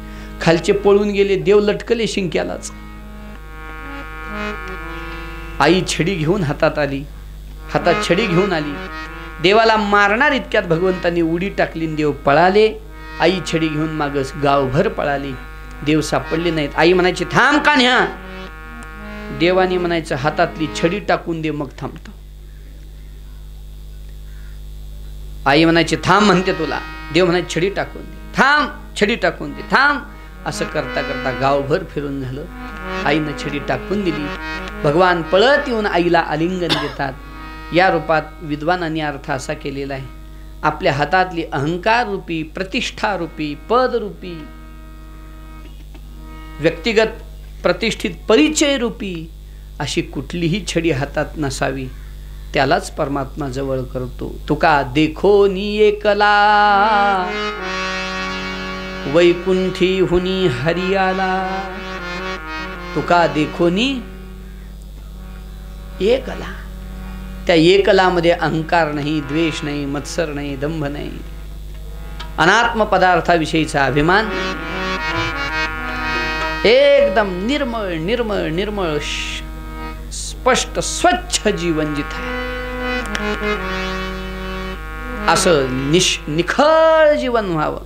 खालचे पळून गेले, देव लटकले शिंक्यालाच. आई छडी घेऊन हातात आली, हातात छडी घेऊन आली. देवाला मारणार इतक्यात भगवंतांनी उडी टाकली, देव पळाले. आई छडी घेऊन मागस गावभर पळाली. देव सापडले नाहीत. आई म्हणायची थांब कान्ह्या. देवाने म्हणायचं हातातली छडी टाकून दे मग थांबतो. आई म्हणायची थांब म्हणते तुला. देव म्हणायचे छडी टाकून दे, थांब, छडी टाकून दे, थांब. असं करता करता गावभर फिरून झालं. आईनं छडी टाकून दिली. भगवान पळत येऊन आईला आलिंगन देतात. या रूपात विद्वानांनी अर्थ असा केलेला आहे, आपल्या हातातली अहंकार रूपी, प्रतिष्ठा रूपी, पद रूपी, व्यक्तिगत प्रतिष्ठित परिचय रूपी अशी कुठलीही छडी हातात नसावी. त्यालाच परमात्मा जवळ करतो. तुका देखो नी एकला वैकुंठी हुनी हरियाला. तुका देखो नी एकला. त्या एकलामध्ये अहंकार नाही, द्वेष नाही, मत्सर नाही, दंभ नाही. अनात्म पदार्थाविषयीचा अभिमान, एकदम निर्मळ निर्मळ निर्मळ स्पष्ट स्वच्छ जीवन जिथं आहे असं निखळ जीवन व्हावं.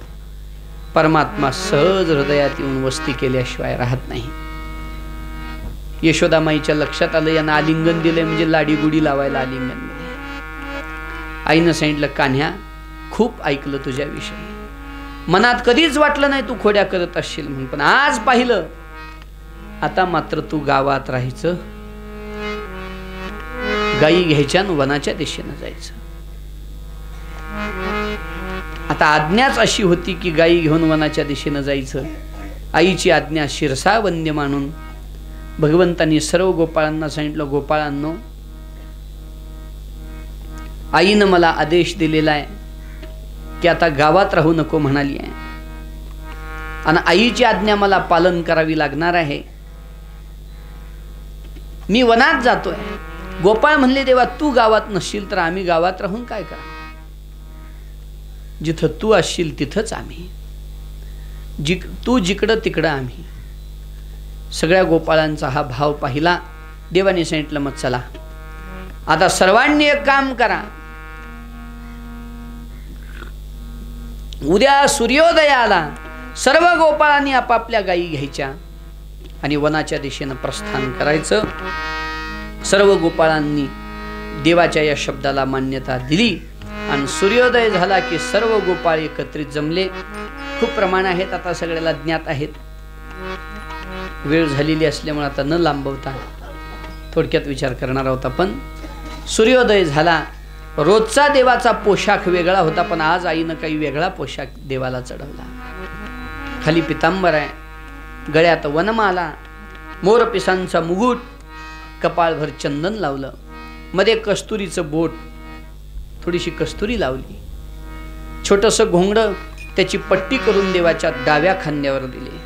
परमात्मा सहज हृदयात येऊन वस्ती केल्याशिवाय राहत नाही. यशोदामाईच्या लक्षात आलं यांना आलिंगन दिलंय म्हणजे लाडी गुडी लावायला आलिंगन दिलंय. आईनं सांगितलं कान्ह्या खूप ऐकलं तुझ्याविषयी, मनात कधीच वाटलं नाही तू खोड्या करत असशील म्हणून, पण आज पाहिलं आता मात्र तू गावात राहायचं, गायी घ्यायच्या आणि वनाच्या दिशेनं जायचं. आता आज्ञाच अशी होती की गायी घेऊन वनाच्या दिशेनं जायचं. आईची आज्ञा शिरसावंद्य मानून भगवंतांनी सर्व गोपाळांना सांगितलं, गोपाळांनो आईनं मला आदेश दिलेला आहे की आता गावात राहू नको म्हणाली आहे आणि आईची आज्ञा मला पालन करावी लागणार आहे. मी वनात जातोय. गोपाळ म्हणले देवा तू गावात नसशील तर आम्ही गावात राहून काय करा, जिथं तू असशील तिथंच आम्ही, तू जिकडं तिकडं आम्ही. सगळ्या गोपाळांचा हा भाव पाहिला. देवाने सांगितलं मग चला आता सर्वांनी एक काम करा, उद्या सूर्योदयाला सर्व गोपाळांनी आपापल्या गायी घ्यायच्या आणि वनाच्या दिशेनं प्रस्थान करायचं. सर्व गोपाळांनी देवाच्या या शब्दाला मान्यता दिली आणि सूर्योदय झाला की सर्व गोपाळ एकत्रित जमले. खूप प्रमाण आहेत, आता सगळ्याला ज्ञात आहेत. वेळ झालेली असल्यामुळे आता न लांबवता थोडक्यात विचार करणार आहोत आपण. सूर्योदय झाला. रोजचा देवाचा पोशाख वेगळा होता, पण आज आईनं काही वेगळा पोशाख देवाला चढवला. खाली पितांबर आहे, गळ्यात वनमाला, मोरपिसांचा मुकुट, कपाळभर चंदन लावलं, मध्ये कस्तुरीचं बोट, थोडीशी कस्तुरी लावली, छोटंसं घोंगडं त्याची पट्टी करून देवाच्या डाव्या खांद्यावर दिले.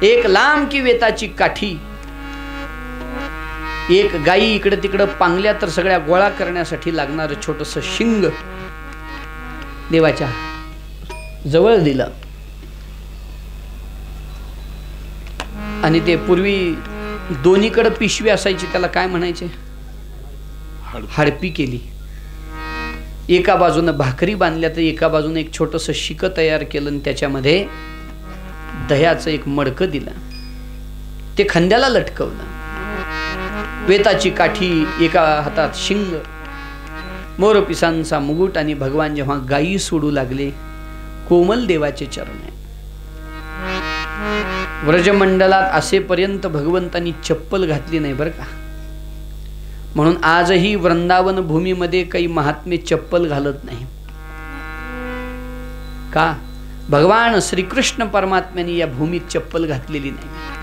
एक लांब की वेताची काठी, एक गायी इकडे तिकडे पांगल्या तर सगळ्या गोळा करण्यासाठी लागणार छोटंसं शिंग देवाच्या जवळ दिलं. आणि ते पूर्वी दोन्हीकडे पिशवी असायची, त्याला काय म्हणायचे, हडपी केली. एका बाजूने भाकरी बांधल्या तर एका बाजूने एक छोटंसं शिक तयार केलं आणि त्याच्यामध्ये दह्याचं एक मडकं दिलं, ते खांद्याला लटकवलं. वेताची काठी, एका हातात शिंग, मोरपिसांचा मुकुट आणि भगवान जेव्हा गायी सोडू लागले, कोमल देवाचे चरण आहे. व्रजमंडलात असेपर्यंत भगवंतांनी चप्पल घातली नाही बरं का. म्हणून आजही वृंदावन भूमीमध्ये काही महात्मे चप्पल घालत नाही. का? भगवान श्रीकृष्ण परमात्म्याने या भूमीत चप्पल घातलेली नाही.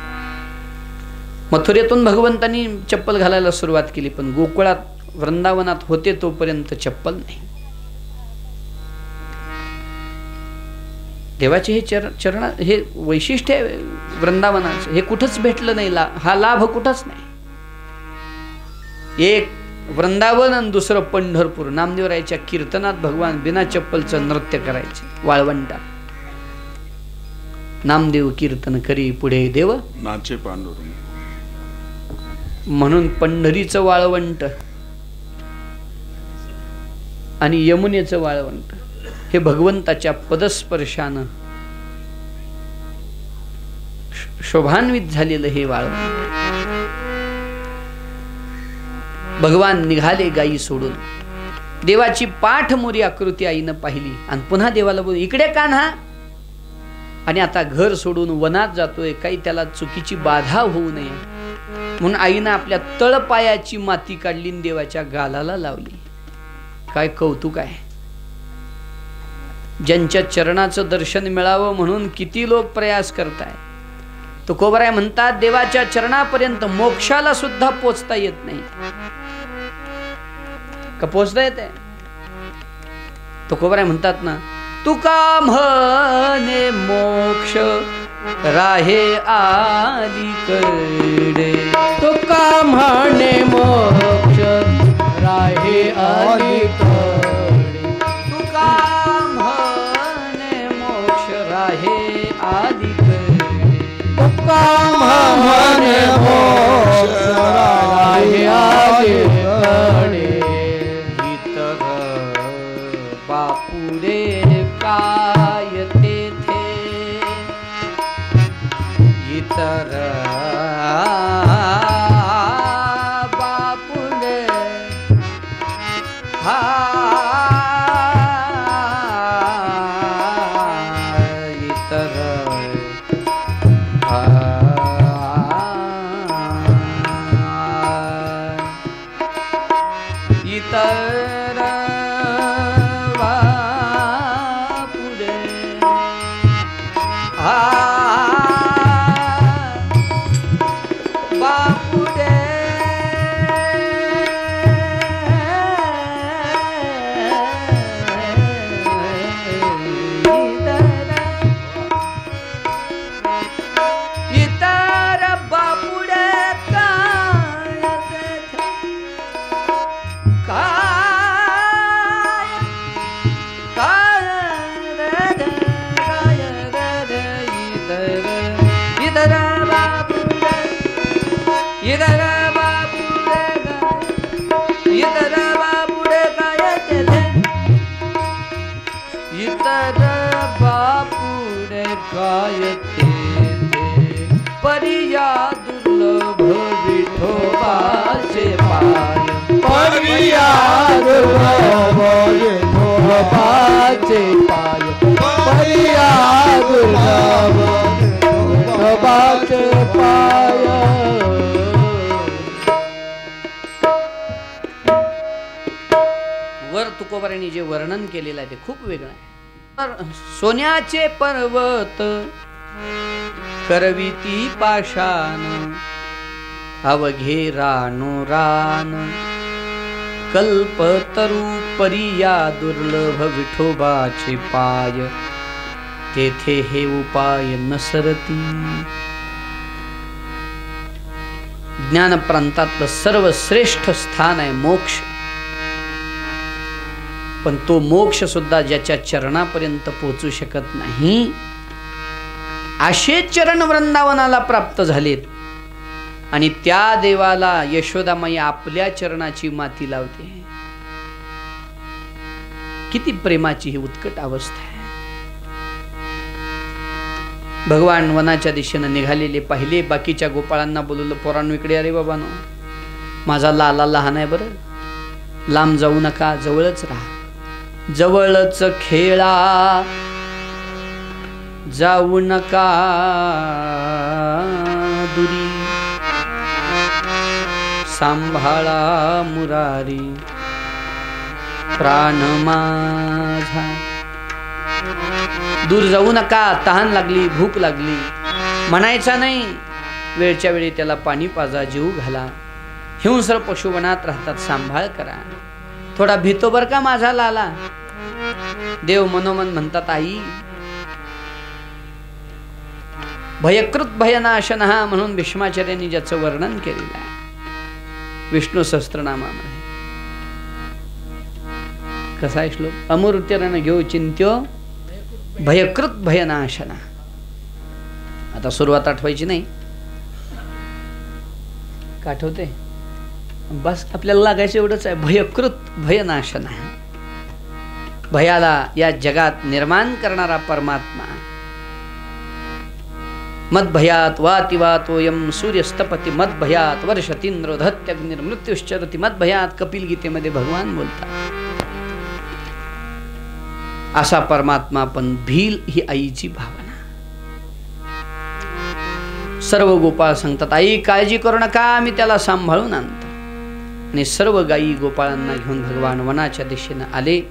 मथुरेतून भगवंतांनी चप्पल घालायला सुरुवात केली, पण गोकुळात वृंदावनात होते तोपर्यंत चप्पल नाही. देवाचे हे चरण, हे वैशिष्ट्य आहे वृंदावनाचं, हे कुठंच भेटलं नाही. हा लाभ कुठंच नाही. एक वृंदावन आणि दुसरं पंढरपूर. नामदेवरायाच्या कीर्तनात भगवान बिना चप्पलचं नृत्य करायचे वाळवंटात. नामदेव कीर्तन करी पुढे देव नाचे पांडुरंग. म्हणून पंढरीचं वाळवंट आणि यमुनेचं वाळवंट हे भगवंताच्या पदस्पर्शानं शोभान्वित झालेलं हे वाळवंट. भगवान निघाले गायी सोडून. देवाची पाठमोरी आकृती आईनं पाहिली आणि पुन्हा देवाला बोल, इकडे कान्हा. आणि आता घर सोडून वनात जातोय, काही त्याला चुकीची बाधा होऊ नये म्हणून आईनं आपल्या तळपायाची माती काढली आणि देवाच्या गालाला लावली. काय कौतुक आहे. ज्यांच्या चरणाचं दर्शन मिळावं म्हणून किती लोक प्रयास करताय. तुकोबराय म्हणतात, देवाच्या चरणापर्यंत मोक्षाला सुद्धा पोचता येत नाही. का पोचता येते? तुकोबराय म्हणतात ना, तुका म्हणे मोक्ष राहे अलीकडे. तुका म्हणे मोक्ष राहे अलीकडे. तुका म्हणे आहे अलीकडे तुका म्हणे मोक्ष आहे अलीकडे इतर बापुरे काय तेथे इतर बापुरे हा इतर इतर बापुरे बापुरे इतर बापुरे गायते परिया दुर्लभ विठोबाचे पाय परिया दुर्लभ विठोबाचे पाय परिया दुर्लभ विठोबाचे पाय वर तुकोबारांनी जे वर्णन केलेलं आहे ते खूप वेगळं आहे. सोन्याचे पर्वत करविती पाषाण अवघे रानो रान कल्पतरू परिया दुर्लभ विठोबाचे पाय तेथे हे उपाय नसरती. ज्ञानप्रांतातलं सर्वश्रेष्ठ स्थान आहे मोक्ष. पण तो मोक्ष सुद्धा ज्याच्या चरणापर्यंत पोहोचू शकत नाही असे चरण वृंदावनाला प्राप्त झालेत आणि त्या देवाला यशोदामाई आपल्या चरणाची माती लावते. किती प्रेमाची ही उत्कट अवस्था आहे. भगवान वनाच्या दिशेने निघालेले पाहिले. बाकीच्या गोपाळांना बोलवलं, पोरांनो इकडे अरे बाबांनो, माझा लाला लहान आहे बरं, लांब जाऊ नका, जवळच राहा, जवळच खेळा, जाऊ नका दुरी, सांभाळा मुरारी प्राण माझा. दूर जाऊ नका, तहान लागली, भूक लागली, म्हणायचा नाही. वेळच्या वेळी त्याला पाणी पाजा, जीव घाला. हिंस्र पशुवनात राहतात, सांभाळ करा. थोडा भीतो बर का माझा लाला. देव मनोमन म्हणतात, आई भयकृत भयनाशनहा म्हणून भीष्माचार्यांनी ज्याचं वर्णन केलेलं आहे विष्णू सहस्त्रनामामध्ये. कसा आहे श्लोक? अमृत्यरण घेऊ चिंत्यो भयकृत भयनाशना. आता सुरुवात आठवायची नाही का? आठवते? बस आपल्याला लागायचं एवढंच आहे, भयकृत भयनाशना. भयाला या जगात निर्माण करणारा परमात्मा. मद्भयात वातिवातोयम सूर्यस्तपती, मद्भयात वर्षतींद्र धत्यग्निर्मृत्युश्चरती, मद्भयात कपिल गीतेमध्ये भगवान बोलतात. असा परमात्मा पण भील ही आईची भावना. सर्व गोपाळ सांगतात, आई काळजी करू नका, मी त्याला सांभाळून आणतो. आणि सर्व गायी गोपाळांना घेऊन भगवान वनाच्या दिशेने आले.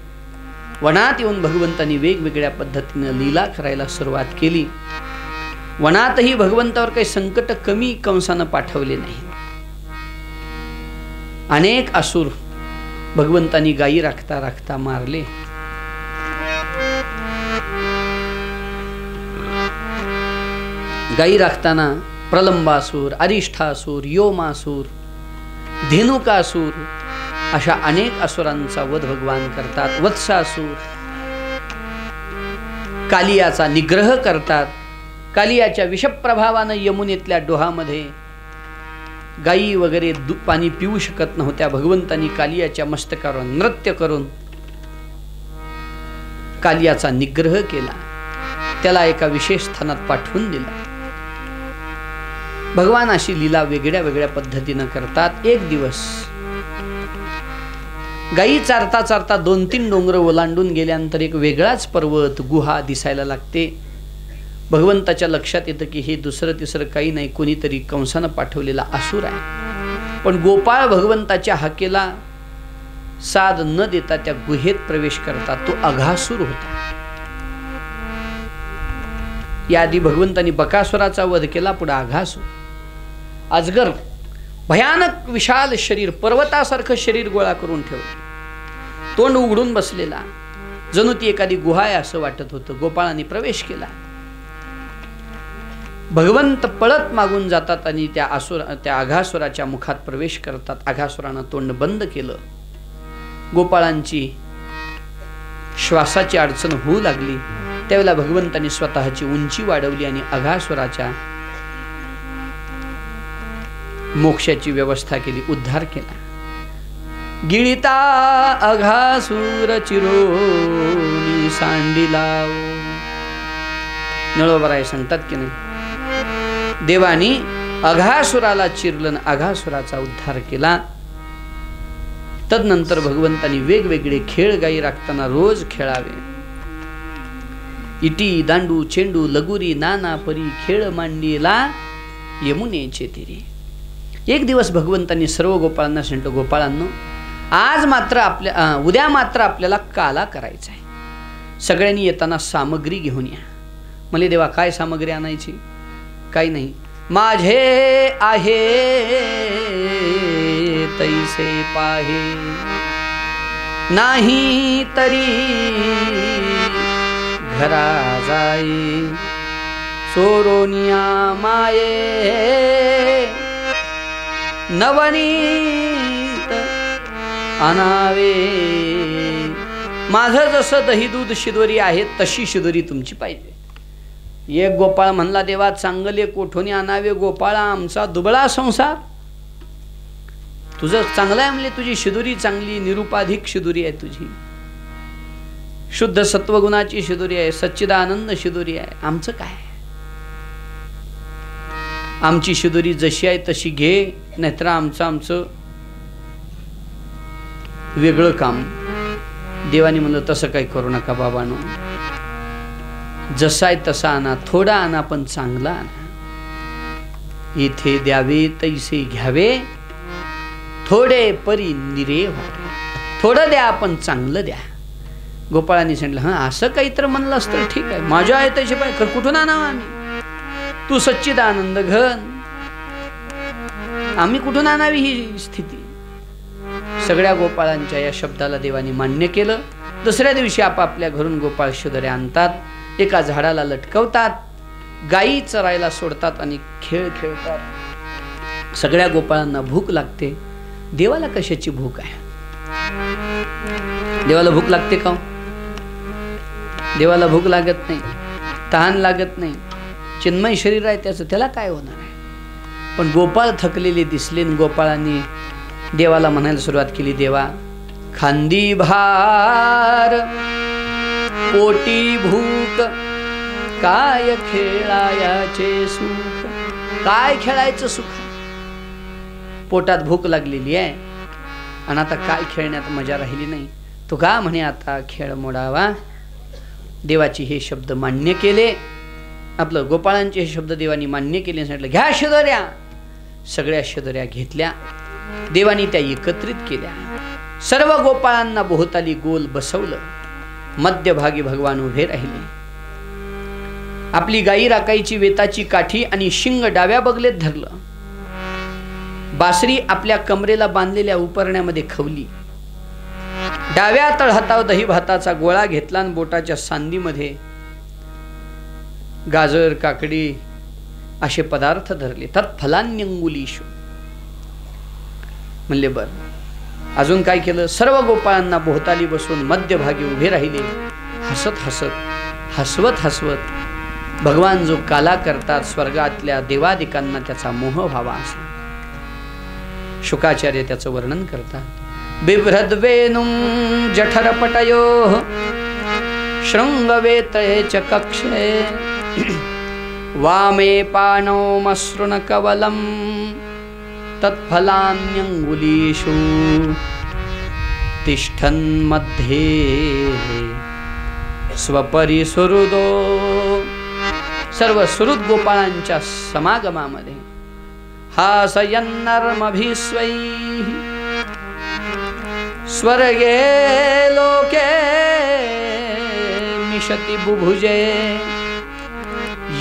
वनात येऊन भगवंतांनी वेगवेगळ्या पद्धतीने लीला करायला सुरुवात केली. वनातही भगवंतावर काही संकट कमी कंसानं पाठवले नाही. अनेक असुर भगवंतांनी गायी राखता राखता मारले. गायी राखताना प्रलंबासूर, अरिष्ठासूर, योमासूर, धेनुकासूर अशा अनेक असुरांचा वध भगवान करतात. वत्सासूर कालियाचा निग्रह करतात. कालियाच्या विषप्रभावानं यमुनेतल्या डोहामध्ये गायी वगैरे पाणी पिऊ शकत नव्हत्या. भगवंतांनी कालियाच्या मस्तकावर नृत्य करून कालियाचा निग्रह केला. त्याला एका विशेष स्थानात पाठवून दिला. भगवान अशी लीला वेगळ्या वेगळ्या पद्धतीनं करतात. एक दिवस गायी चारता चारता 2-3 डोंगर ओलांडून गेल्यानंतर एक वेगळाच पर्वत गुहा दिसायला लागते. भगवंताच्या लक्षात येतं की हे दुसरं तिसरं काही नाही, कोणीतरी कंसानं पाठवलेला असुर आहे. पण गोपाळ भगवंताच्या हाकेला साद न देता त्या गुहेत प्रवेश करतात. तो अघासुर होता. याआधी भगवंतांनी बकासुराचा वध केला, पुढे अघासुर अजगर भयानक विशाल शरीर, पर्वतासारखं शरीर गोळा करून ठेवलं, तोंड उघडून बसलेला, जणू ती एखादी गुहा आहे असं वाटत होतं. गोपाळांनी प्रवेश केला. भगवंत पळत मागून जातात आणि त्या अघासुराच्या मुखात प्रवेश करतात. अघासुरानं तोंड बंद केलं. गोपाळांची श्वासाची अडचण होऊ लागली. त्यावेळेला भगवंतांनी स्वतःची उंची वाढवली आणि अघासुराच्या मोक्षाची व्यवस्था केली, उद्धार केला. गिळिता अघासुर चिरोनी सांडिला. नळोबराय सांगतात की नाही, देवानी अघासुराला चिरलन, अघासुराचा उद्धार केला. तदनंतर भगवंतांनी वेगवेगळे खेळ गायी राखताना रोज खेळावे. इटी दांडू चेंडू लगुरी नाना परी खेळ मांडीला यमुनेचे तीरी. एक दिवस भगवंतांनी सर्व गोपाळांना सांगितलं, गोपाळांनो, आज मात्र उद्या मात्र आपल्याला काला करायचा आहे. सगळ्यांनी येताना सामग्री घेऊन या. म्हणले, देवा काय सामग्री आणायची? काही नाही, माझे आहे तैसे पाहे, नाही तरी घरा जाई, सोरोनिया माये नवनीत आणावे. माझं जसं दही दूध शिदोरी आहे तशी शिदोरी तुमची पाहिजे. एक गोपाळ म्हणला, देवा चांगले कोठोनी आणावे, गोपाळा आमचा दुबळा संसार. तुझं चांगलं आहे म्हणले, तुझी शिदोरी चांगली, निरुपाधिक शिदोरी आहे तुझी, शुद्ध सत्वगुणाची शिदोरी आहे, सच्चिदानंद शिदोरी आहे. आमचं काय? आमची शिदोरी जशी आहे तशी घे, नाहीतर आमचं वेगळं काम. देवानी म्हणलं, तसं काही करू नका बाबांनो, जसा आहे तसा आणा, थोडा आणा पण चांगला आणा. इथे द्यावे तैसे घ्यावे, थोडे परी निरे व्हावे. थोडं द्या पण चांगलं द्या. गोपाळांनी सांगितलं, हां असं काही तर म्हणलं असतं ठीक आहे, माझ्या आहे तसे पाहिजे, कुठून आणावं आम्ही? तू सच्चिदानंद घन, आम्ही कुठून आणावी ही स्थिती? सगळ्या गोपाळांच्या या शब्दाला देवानी मान्य केलं. दुसऱ्या दिवशी आपापल्या घरून गोपाळ शिदोऱ्या आणतात, एका झाडाला लटकवतात, गायी चरायला सोडतात आणि खेळ खेळतात. सगळ्या गोपाळांना भूक लागते. देवाला कशाची भूक आहे? देवाला भूक लागते का? देवाला भूक लागत नाही, तहान लागत नाही. चिन्मय शरीर आहे त्याचं, त्याला काय होणार आहे? पण गोपाळ थकलेले दिसले. गोपाळांनी देवाला म्हणायला सुरुवात केली, देवा खांदी भार पोटी भूक, काय खेळायाचे सुख. काय खेळायचं सुख? पोटात भूक लागलेली आहे आणि आता काय खेळण्यात मजा राहिली नाही. तो का म्हणे आता खेळ मोडावा. देवाची हे शब्द मान्य केले. आपलं गोपाळांचे हे शब्द देवानी मान्य केले. सांगितलं, घ्या शिदोऱ्या. सगळ्या शिदोऱ्या घेतल्या. देवानी त्या एकत्रित केल्या. सर्व गोपाळांना भोवताली गोल बसवलं. मध्यभागी भगवान उभे राहिले. आपली गायी राखायची वेताची काठी आणि शिंग डाव्या बगलेत धरलं. बासरी आपल्या कमरेला बांधलेल्या उपरण्यामध्ये खवली. डाव्या तळहातावर दही भाताचा गोळा घेतला आणि बोटाच्या सांदीमध्ये गाजर काकडी असे पदार्थ धरले. तत्फलान्यंगुलीषु. म्हणले, बर अजून काय केलं? सर्व गोपाळांना भोवताली बसून मध्यभागी उभे राहिले. हसत हसत हसवत हसवत भगवान जो काला करतात स्वर्गातल्या देवादिकांना त्याचा मोह व्हावा असा शुकाचार्य त्याचं वर्णन करतात। बिभ्रद्वेनुं जठरपटयोः शृंगवेतये च कक्षे वामे पाणौ मसृणकवलं तत्फलान्यंगुलीषु तिष्ठन्मध्ये स्वपरिसुहृदो। सर्व सुहृद गोपाळांच्या समागमामध्ये हासयन्नर्मभिस्वैः स्वर्गे लोके मिशति बुभुजे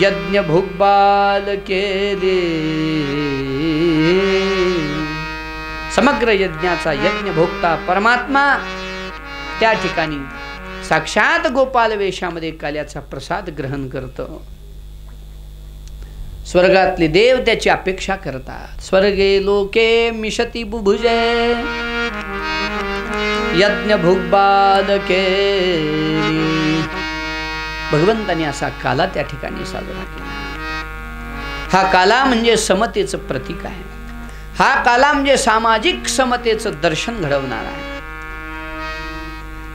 यज्ञ भुग्बालके दे। समग्र यज्ञाचा यज्ञ भोगता परमात्मा त्या ठिकाणी साक्षात गोपाल वेशामध्ये काल्याचा प्रसाद ग्रहण करतो। स्वर्गातले देव त्याची अपेक्षा करतात। स्वर्गे लोके मिशति बुभुजे यज्ञ भुग्बालके। भगवंताने असा काला त्या ठिकाणी साजरा केला। हा काला म्हणजे समतेचं प्रतीक आहे। हा काला म्हणजे सामाजिक समतेचं दर्शन घडवणार आहे।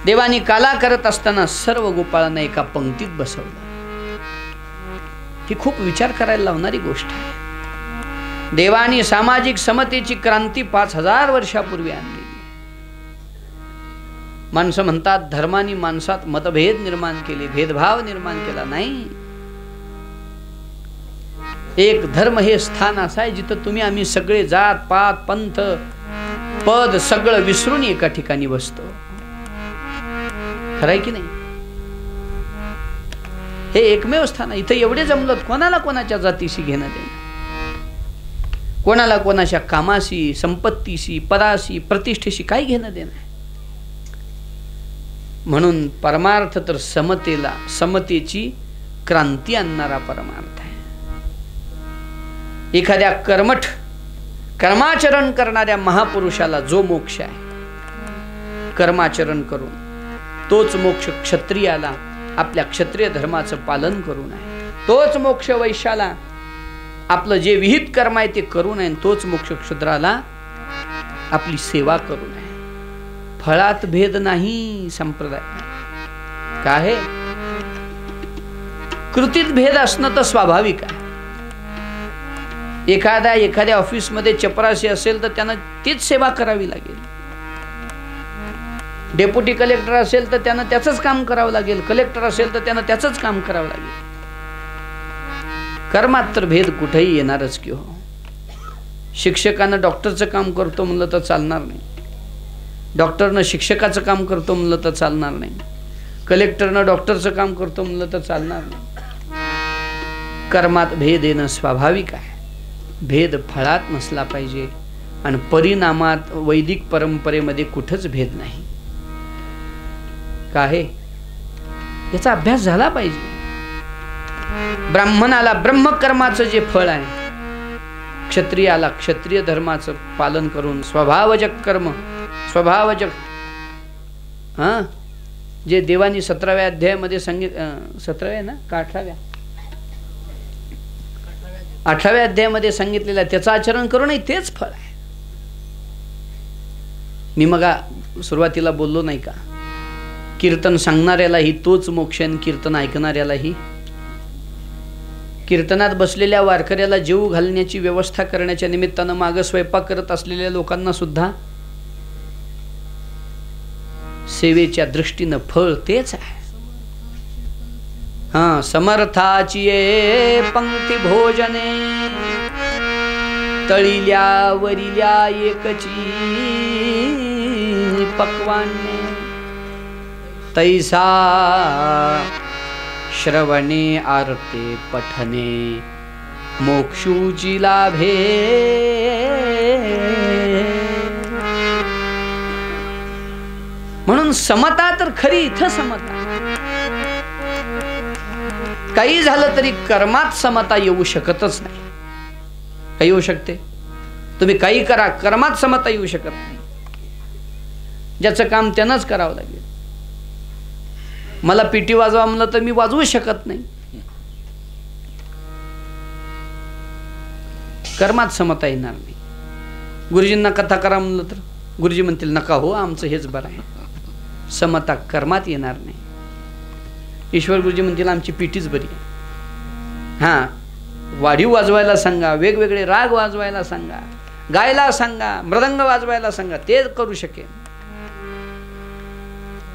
देवानी काला करत असताना सर्व गोपाळांना एका पंक्तीत बसवलं। ही खूप विचार करायला लावणारी गोष्ट आहे। देवानी सामाजिक समतेची क्रांती 5000 वर्षापूर्वी आणली। माणसं म्हणतात धर्मानी माणसात मतभेद निर्माण केले, भेदभाव निर्माण केला। नाही, एक धर्म हे स्थान असं आहे जिथं तुम्ही आम्ही सगळे जात पात पंथ पद सगळं विसरून एका ठिकाणी बसतो। खरंय की नाही? हे एकमेव स्थान आहे। इथं एवढे जमलं, कोणाला कोणाच्या जातीशी घेणं देणं, कोणाला कोणाच्या कामाशी संपत्तीशी पदाशी प्रतिष्ठेशी काही घेणं देणं आहे। म्हणून परमार्थ तर समतेला समतेची क्रांती आणणारा परमार्थ आहे। एखाद्या कर्मठ कर्माचरण करणाऱ्या महापुरुषाला जो मोक्ष आहे कर्माचरण करून, तोच मोक्ष क्षत्रियाला आपल्या क्षत्रिय धर्माचं पालन करून आहे। तोच मोक्ष वैश्याला आपलं जे विहित कर्म आहे ते करून आहे। तोच मोक्ष शूद्राला आपली सेवा करून आहे। फळात भेद नाही संप्रदाय का आहे? कृतीत भेद असणं तर स्वाभाविक आहे। एखाद्या ऑफिसमध्ये चपराशी असेल तर त्यांना तीच सेवा करावी लागेल। डेप्युटी कलेक्टर असेल तर त्यांना त्याचंच काम करावं लागेल। कलेक्टर असेल तर त्यांना त्याचंच काम करावं लागेल। कर्मात तर भेद कुठेही येणारच की हो। शिक्षकानं डॉक्टरचं काम करतो म्हणलं तर चालणार नाही, डॉक्टरनं शिक्षकाचं काम करतो म्हणलं तर चालणार नाही, कलेक्टरनं डॉक्टरचं काम करतो म्हणलं तर चालणार नाही। कर्मात भेद येणं स्वाभाविक आहे। भेद फळात नसला पाहिजे आणि परिणामात वैदिक परंपरेमध्ये कुठंच भेद नाही। का आहे? याचा अभ्यास झाला पाहिजे। ब्राह्मणाला ब्रह्मकर्माचं जे फळ आहे, क्षत्रियाला क्षत्रिय धर्माचं पालन करून स्वभावजक कर्म स्वभावजक जे देवानी 17व्या अध्यायामध्ये सांगितलं, 17व्या ना का 18व्या 18व्या अध्यायामध्ये सांगितलेलं त्याचं आचरण करूनही तेच फळ आहे। मी मगा सुरुवातीला बोललो नाही का, कीर्तन सांगणाऱ्यालाही तोच मोक्ष आणि कीर्तन ऐकणाऱ्यालाही। कीर्तनात बसलेल्या वारकऱ्याला जेवू घालण्याची व्यवस्था करण्याच्या निमित्तानं मागे स्वयंपाक करत असलेल्या लोकांना सुद्धा सेवेच्या दृष्टीनं फळ तेच आहे। समर्थाची ये पंक्ती भोजने तळिल्या वरिल्या एकची पक्वाने तैसा श्रवणे आरते पठने मोक्षूची लाभे। म्हणून समता तर खरी इथं समता। काही झालं तरी कर्मात समता येऊ शकतच नाही। काही येऊ शकते? तुम्ही काही करा, कर्मात समता येऊ शकत नाही। ज्याचं काम त्यानंच करावं लागेल। मला पिटी वाजवा म्हणलं तर मी वाजवू शकत नाही. कर्मात समता येणार नाही. गुरुजींना कथा करा म्हणलं तर गुरुजी म्हणतील नका हो, आमचं हेच बरं आहे. समता कर्मात येणार नाही. ईश्वर गुरुजी म्हणतील आमची पिटीच बरी आहे. हां, वाढीव वाजवायला सांगा, वेगवेगळे राग वाजवायला सांगा, गायला सांगा, मृदंग वाजवायला सांगा, ते करू शकेन.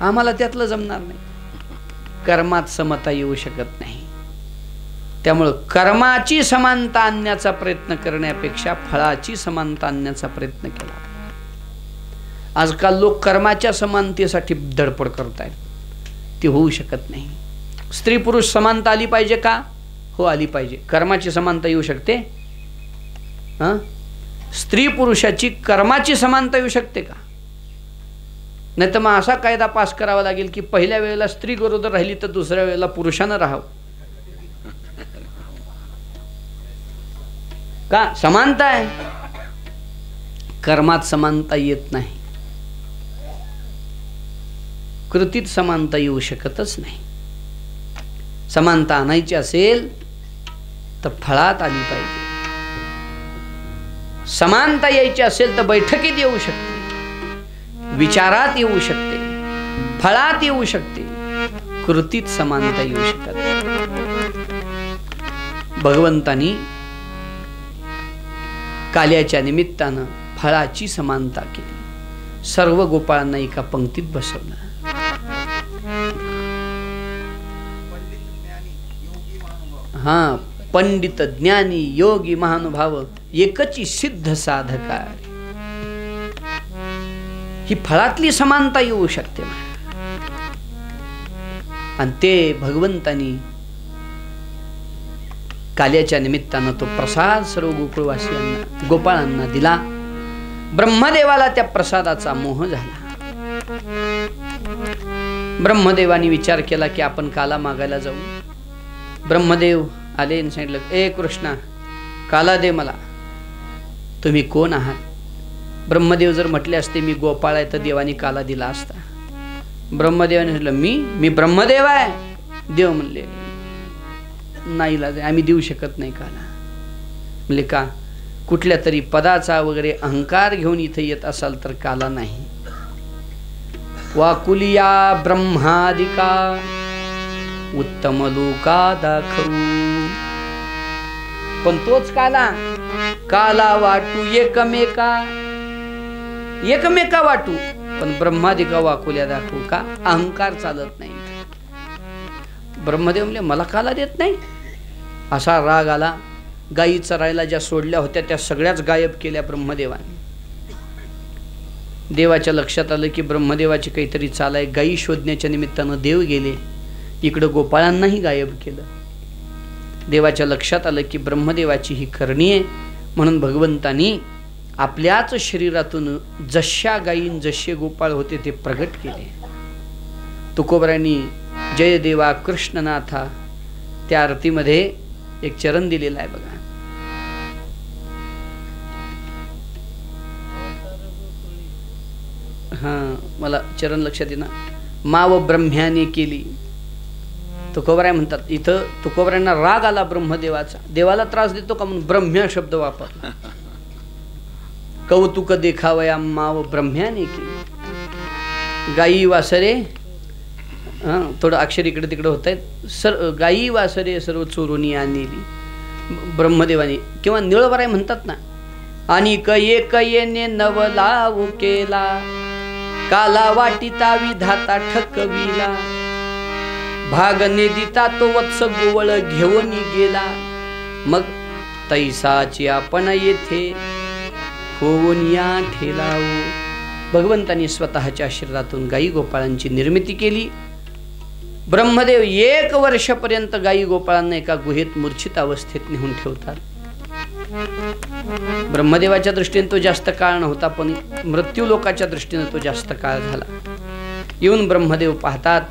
आम्हाला त्यातलं जमणार नाही. कर्मात समता येऊ शकत नाही. त्यामुळं कर्माची समानता आणण्याचा प्रयत्न करण्यापेक्षा फळाची समानता आणण्याचा प्रयत्न केला. आजकाल लोक कर्माच्या समानतेसाठी धडपड करतायत. ती होऊ शकत नाही. स्त्री पुरुष समानता आली पाहिजे का? हो, आली पाहिजे. कर्माची समानता येऊ शकते? हां, स्त्री पुरुषाची कर्माची समानता येऊ शकते का? नाही तर मग असा कायदा पास करावा लागेल की पहिल्या वेळेला स्त्री गरोदर राहिली तर दुसऱ्या वेळेला पुरुषानं राहावं. का? समानता आहे. कर्मात समानता येत नाही. कृतीत समानता येऊ शकतच नाही. समानता आणायची असेल तर फळात आली पाहिजे. समानता यायची असेल तर बैठकीत येऊ शकते, विचारात येऊ शकते, फळात येऊ शकते. कृतीत समानता येऊ शकत. भगवंतानी काल्याच्या निमित्तानं फळाची समानता केली. सर्व गोपाळांना एका पंक्तीत बसवलं. हां, पंडित ज्ञानी योगी महानुभाव एकची सिद्ध साधकार. ही फळातली समानता येऊ शकते. आणि ते भगवंतानी काल्याच्या निमित्तानं तो प्रसाद सर्व गोकुळवासियांना गोपाळांना दिला. ब्रह्मदेवाला त्या प्रसादाचा मोह झाला. ब्रह्मदेवानी विचार केला की आपण काला मागायला जाऊ. ब्रह्मदेव आले आणि सांगितलं, ए कृष्णा, काला दे मला. तुम्ही कोण आहात? ब्रह्मदेव जर म्हटले असते मी गोपाळ आहे तर देवानी काला दिला असता. ब्रह्मदेवाने म्हटलं मी ब्रह्मदेव आहे. देव म्हणले नाही, आम्ही देऊ शकत नाही काला. म्हणले का? कुठल्या तरी पदाचा वगैरे अहंकार घेऊन इथे येत असाल तर काला नाही. वाकुलिया ब्रह्मादिका उत्तम लोका दाखवू. पण तोच काला, काला वाटू एकमेका वाटू, पण ब्रह्मादिका वाकुल्या दाखवू का? अहंकार चालत नाही. ब्रह्मदेव म्हणले मला काला देत नाही. असा राग आला. गायी चरायला ज्या सोडल्या होत्या त्या सगळ्याच गायब केल्या ब्रह्मदेवाने. देवाच्या लक्षात आलं की ब्रह्मदेवाची काहीतरी चाल आहे. गायी शोधण्याच्या निमित्तानं देव गेले. इकडं गोपाळांनाही गायब केलं. देवाच्या लक्षात आलं की ब्रह्मदेवाची ही करणी आहे. म्हणून भगवंतानी आपल्याच शरीरातून जशा गायीन जसे गोपाळ होते ते प्रगट केले. तुकोबरांनी जय देवा कृष्णनाथा त्या आरतीमध्ये एक चरण दिलेला आहे बघा. हां, मला चरण लक्षात येईना. माव ब्रह्म्याने केली. तुकोबराय म्हणतात, इथं तुकोबरायांना राग आला ब्रह्मदेवाचा. देवाला त्रास देतो का म्हणून ब्रह्म्या शब्द वापरला. कौतुक देखावया माव ब्रह्म्याने केली. गायी वासरे, थोडं अक्षर इकडे तिकडे होत आहेत. गायी वासरे सर्व चोरुनी आणली ब्रह्मदेवाने. किंवा निळवराय म्हणतात ना, आणि एक येणे नवलाऊ केला, काला वाटिता विधाता ठकविला, भाग नेदिता तो वत्स गोवळ घेऊन गेला, मग तैसाची आपण येथे होऊन या ठेलाऊ. भगवंतांनी स्वतःच्या शरीरातून गायी गोपाळांची निर्मिती केली. ब्रह्मदेव 1 वर्षापर्यंत गायी गोपाळांना एका गुहेत मूर्छित अवस्थेत नेऊन ठेवतात. ब्रह्मदेवाच्या दृष्टीने तो जास्त काळ नव्हता, पण मृत्यू लोकाच्या दृष्टीने तो जास्त काळ झाला. येऊन ब्रह्मदेव पाहतात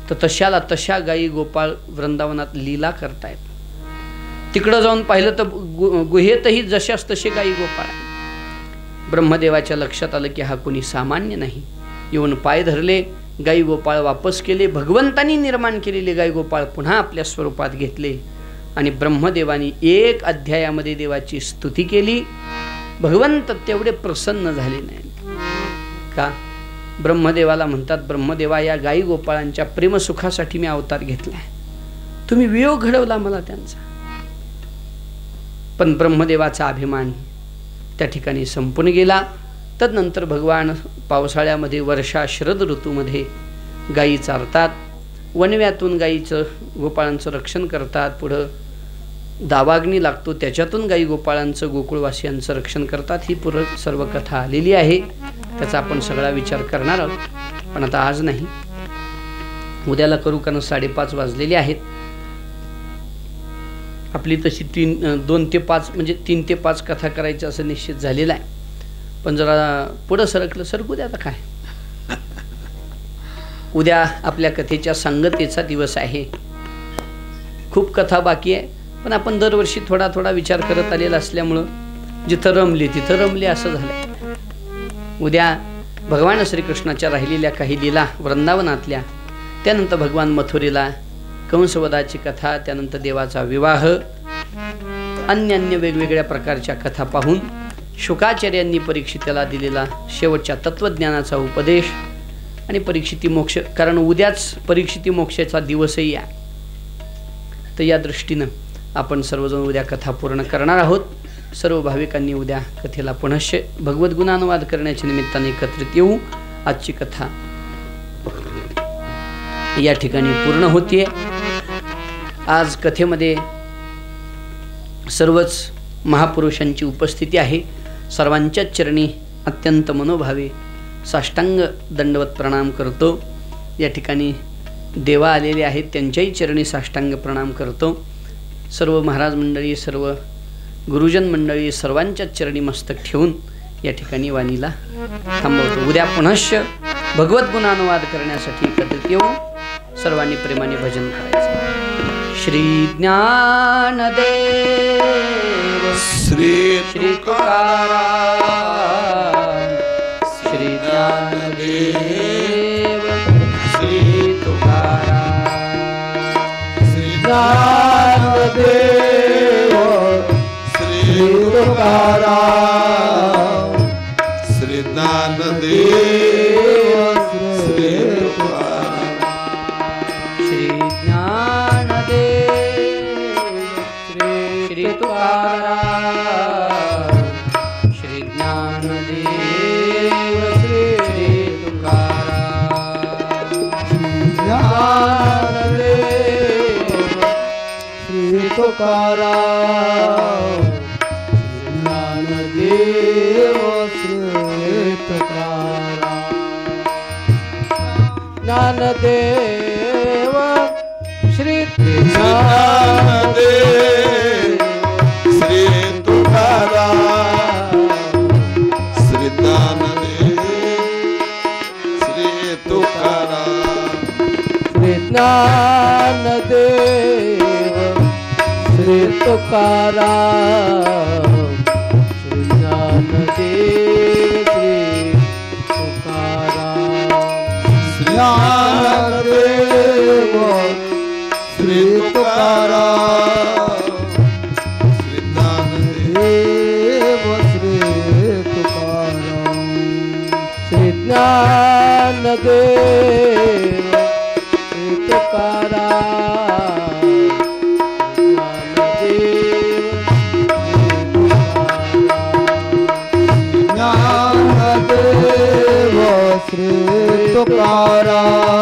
तर तशाला तशा गायी गोपाळ वृंदावनात लीला करतायत. तिकडं जाऊन पाहिलं तर गुहेतही जशाच तसे गायी गोपाळ. ब्रह्मदेवाच्या लक्षात आलं की हा कोणी सामान्य नाही. येऊन पाय धरले, गाई गोपाळ वापस केले. भगवंतांनी निर्माण केलेले गाई गोपाळ पुन्हा आपल्या स्वरूपात घेतले आणि ब्रह्मदेवानी 1 अध्यायामध्ये देवाची स्तुती केली. भगवंत तेवढे प्रसन्न झाले नाहीत. का? ब्रह्मदेवाला म्हणतात, ब्रह्मदेवा, या गाई गोपाळांच्या प्रेमसुखासाठी मी अवतार घेतलाय, तुम्ही वियोग घडवला मला त्यांचा. पण ब्रह्मदेवाचा अभिमान त्या ठिकाणी संपून गेला. तदनंतर भगवान पावसाळ्यामध्ये, वर्षा शरद ऋतूमध्ये गायी चारतात, वणव्यातून गायीचं गोपाळांचं रक्षण करतात. पुढं दावाग्नी लागतो, त्याच्यातून गायी गोपाळांचं गोकुळवासियांचं रक्षण करतात. ही पूर्ण सर्व कथा आलेली आहे, त्याचा आपण सगळा विचार करणार आहोत, पण आता आज नाही, उद्याला करू, कारण 5:30 वाजलेले आहेत. आपली तशी 2 ते 5 म्हणजे 3 ते 5 कथा करायचं असं निश्चित झालेलं आहे. पण जरा पुढं सरकू द्या. आता काय, उद्या आपल्या कथेच्या सांगतेचा दिवस आहे. खूप कथा बाकी आहे, पण आपण दरवर्षी थोडा थोडा विचार करत आलेला असल्यामुळं जिथं रमले तिथं रमले असं झालं. उद्या भगवान श्रीकृष्णाच्या राहिलेल्या काही लीला वृंदावनातल्या, त्यानंतर भगवान मथुरेला कंसवधाची कथा, त्यानंतर देवाचा विवाह, अन्य वेगवेगळ्या प्रकारच्या कथा पाहून शुकाचार्यांनी परीक्षिताला दिलेला शेवटच्या तत्त्वज्ञानाचा उपदेश आणि परीक्षिती मोक्ष, कारण उद्याच परीक्षिती मोक्षाचा दिवसही आहे. तर या दृष्टीनं आपण सर्वजण उद्या कथा पूर्ण करणार आहोत. सर्व भाविकांनी उद्या कथेला पुनश्च भगवत गुणानुवाद करण्याच्या निमित्ताने एकत्रित येऊ. आजची कथा या ठिकाणी पूर्ण होतीये. आज कथेमध्ये सर्वच महापुरुषांची उपस्थिती आहे. सर्वांच्याच चरणी अत्यंत मनोभावे साष्टांग दंडवत प्रणाम करतो. या ठिकाणी देवा आलेले आहेत, त्यांच्याही चरणी साष्टांग प्रणाम करतो. सर्व महाराज मंडळी, सर्व गुरुजन मंडळी, सर्वांच्याच चरणी मस्तक ठेवून या ठिकाणी वाणीला थांबवतो. उद्या पुनश्च भगवत गुणानुवाद करण्यासाठी एकत्रित येऊ. सर्वांनी प्रेमाने भजन करायचं. श्री ज्ञानदेव श्री तुकाराम, श्री ज्ञानदेव श्री तुकाराम, श्री ज्ञानदेव श्री तुकाराम, श्री ज्ञानदेव श्री तुकाराम, श्री ज्ञानदेव श्री तुकाराम, श्री ज्ञानदेव श्री तुकाराम, श्री तुकाराम, ज्ञानदेव श्री तुकाराम, ज्ञानदेव श्री ज्ञानदेव श्री तुकाराम, श्री ज्ञानदेव श्री तुकाराम, श्री ज्ञानदेव श्री तुकाराम, श्री ज्ञानदेव श्री तुकाराम, ज्ञानदेव श्री तुकाराम, श्री ज्ञानदेव श्री तुकाराम, श्री ज्ञानदेव श्री तुकाराम, ज्ञानदेव श्री तुकाराम,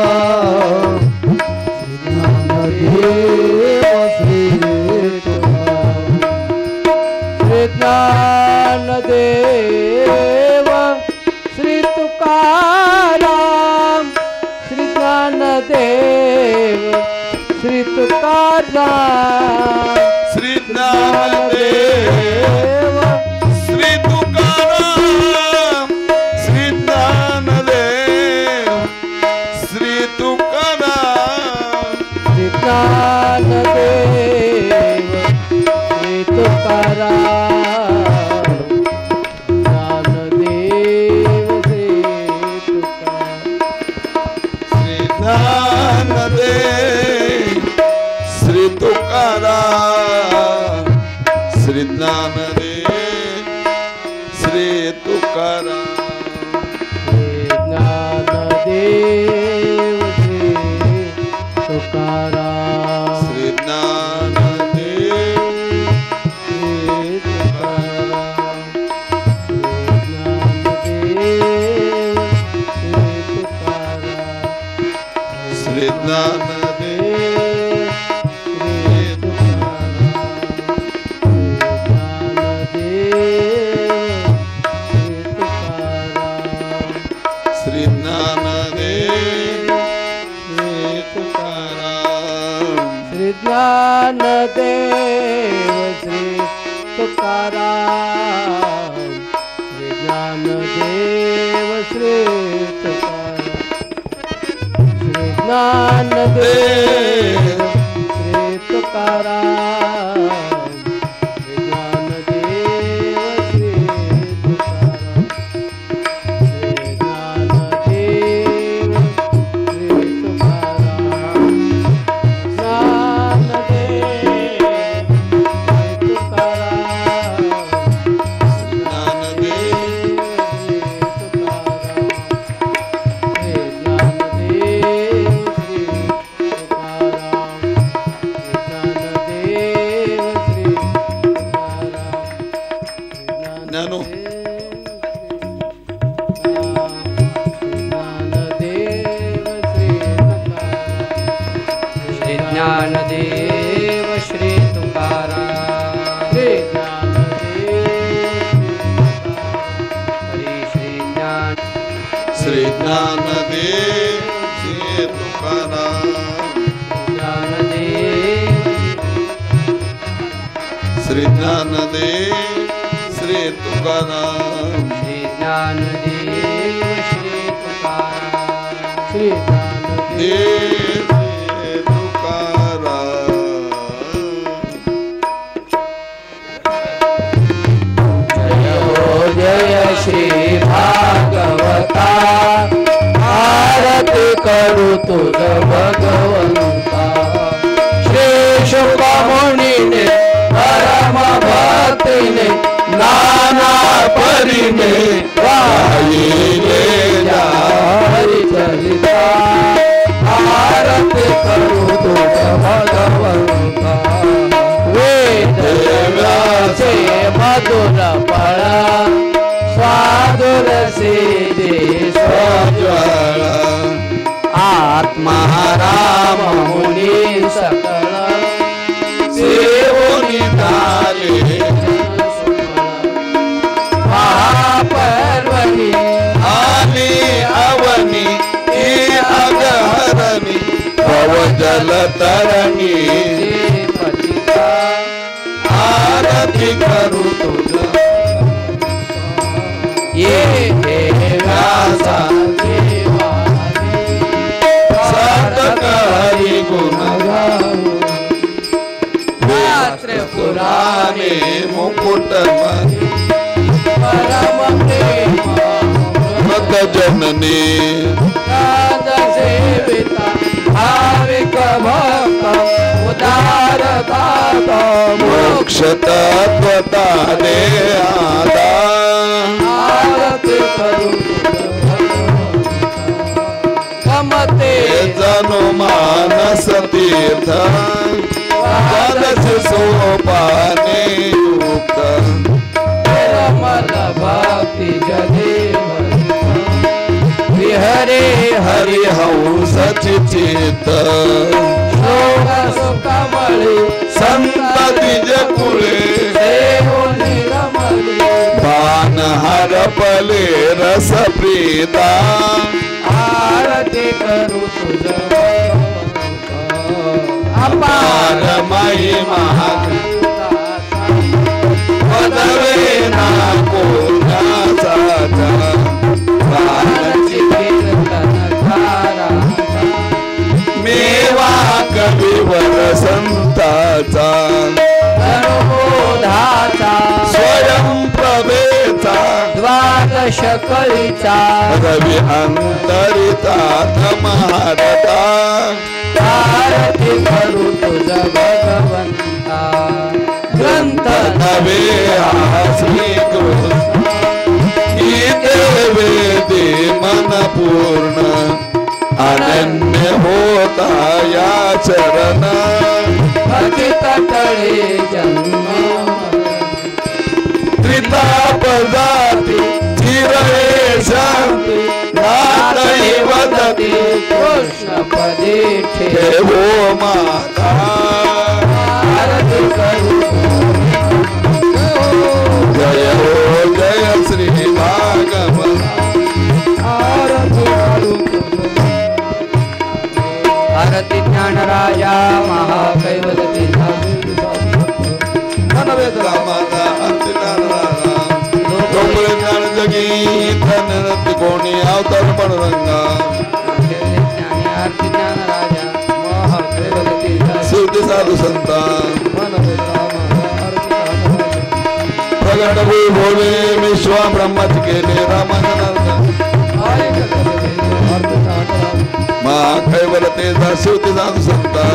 श्री तुकाराम श्री ज्ञानदेव श्री तुकाराम श्री ज्ञानदेव श्री तुकाराम श्री ज्ञानदेव श्री तुकाराम श्री ज्ञानदेव श्री तुकाराम ज्ञानो श्री ज्ञानदेव श्री तुकाराम हरी श्री ज्ञान श्री ज्ञानदेव श्री तुकाराम ज्ञानदेव श्री ज्ञानदेव श्री तुकाराम श्री ज्ञानदेव श्री तुकाराम श्री देव श्री तुकाराम जय हो जय श्री भागवता आरती करू तुझ भगवंता श्री शुक मुनीने परम भक्तीने नाना परीने गायिले हरि चरिता आरती करू तुझ भगवंता वेद व्यासे मधुर पळा स्वादुर सिद्धि ज्वाला आत्मा राम मुनी सकळ सेवोनी ताले महापर्वणी आली अवनी ही अगहरणी भवजल तरणी पतिता आरती करू तुझ ये व्यासा साधक हरि गुण शास्त्र पुराणे मुकुट मणि परम प्रेम मत जननी राध सेविता भाविक भक्त उदार दाता मोक्ष तत्वता दे आदा आरती करू कमते जनु मानस तीर्थ द्वादश सोपाने युक्त निर्मल भक्ति जदेव विहरे हरि हंस चित शोक सुखमणि संतति जकुले देव निरमणि पान हर पले रस प्रीता आरती करू तुझ अपार महिमा पदवे ना कोणाचा मेवा कविवर संताचा स्वयं प्रभेचा द्वादश कळीचा रवी अंतरिता महारता आरती करू तुझ भगवंता ग्रंथ नवे श्री कृष्ण गीते वेदे मन पूर्ण अनन्य होता या चरण भजित तळे जन्म त्रिताप जाती चिरहे शांती नातही वदती कृष्ण पदे ठेवो माता आरती करू जय हो जय श्री भागवत आरती करू आरती ज्ञान राजा महाकैवल्य रंगा माझा आरती ज्ञानराजा डोंबरे ज्ञान जगी धन कोणी अवतार पण रंगा आरती ज्ञान राजा महादेव शिवती साधू संता प्रगट होई भोले विश्वा ब्रह्माची केले रामानंद मा कैवल तेजा शिवती साधू संता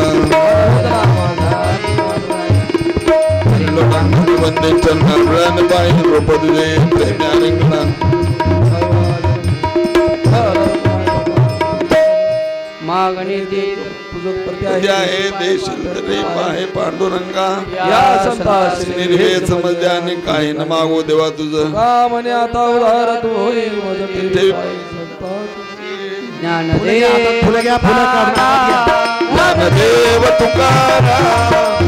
लोकांनी वंदे चरण पाय रूप तुझे प्रेम्या मागणी दे तुझ्या हे देशील रे पाहे पांडुरंगा या संतास निर्हे समजल्या आणि काही न मागो देवा तुझं म्हणे आता उदार तू होईल ते ज्ञानदेव ज्ञानदेव तुकाराम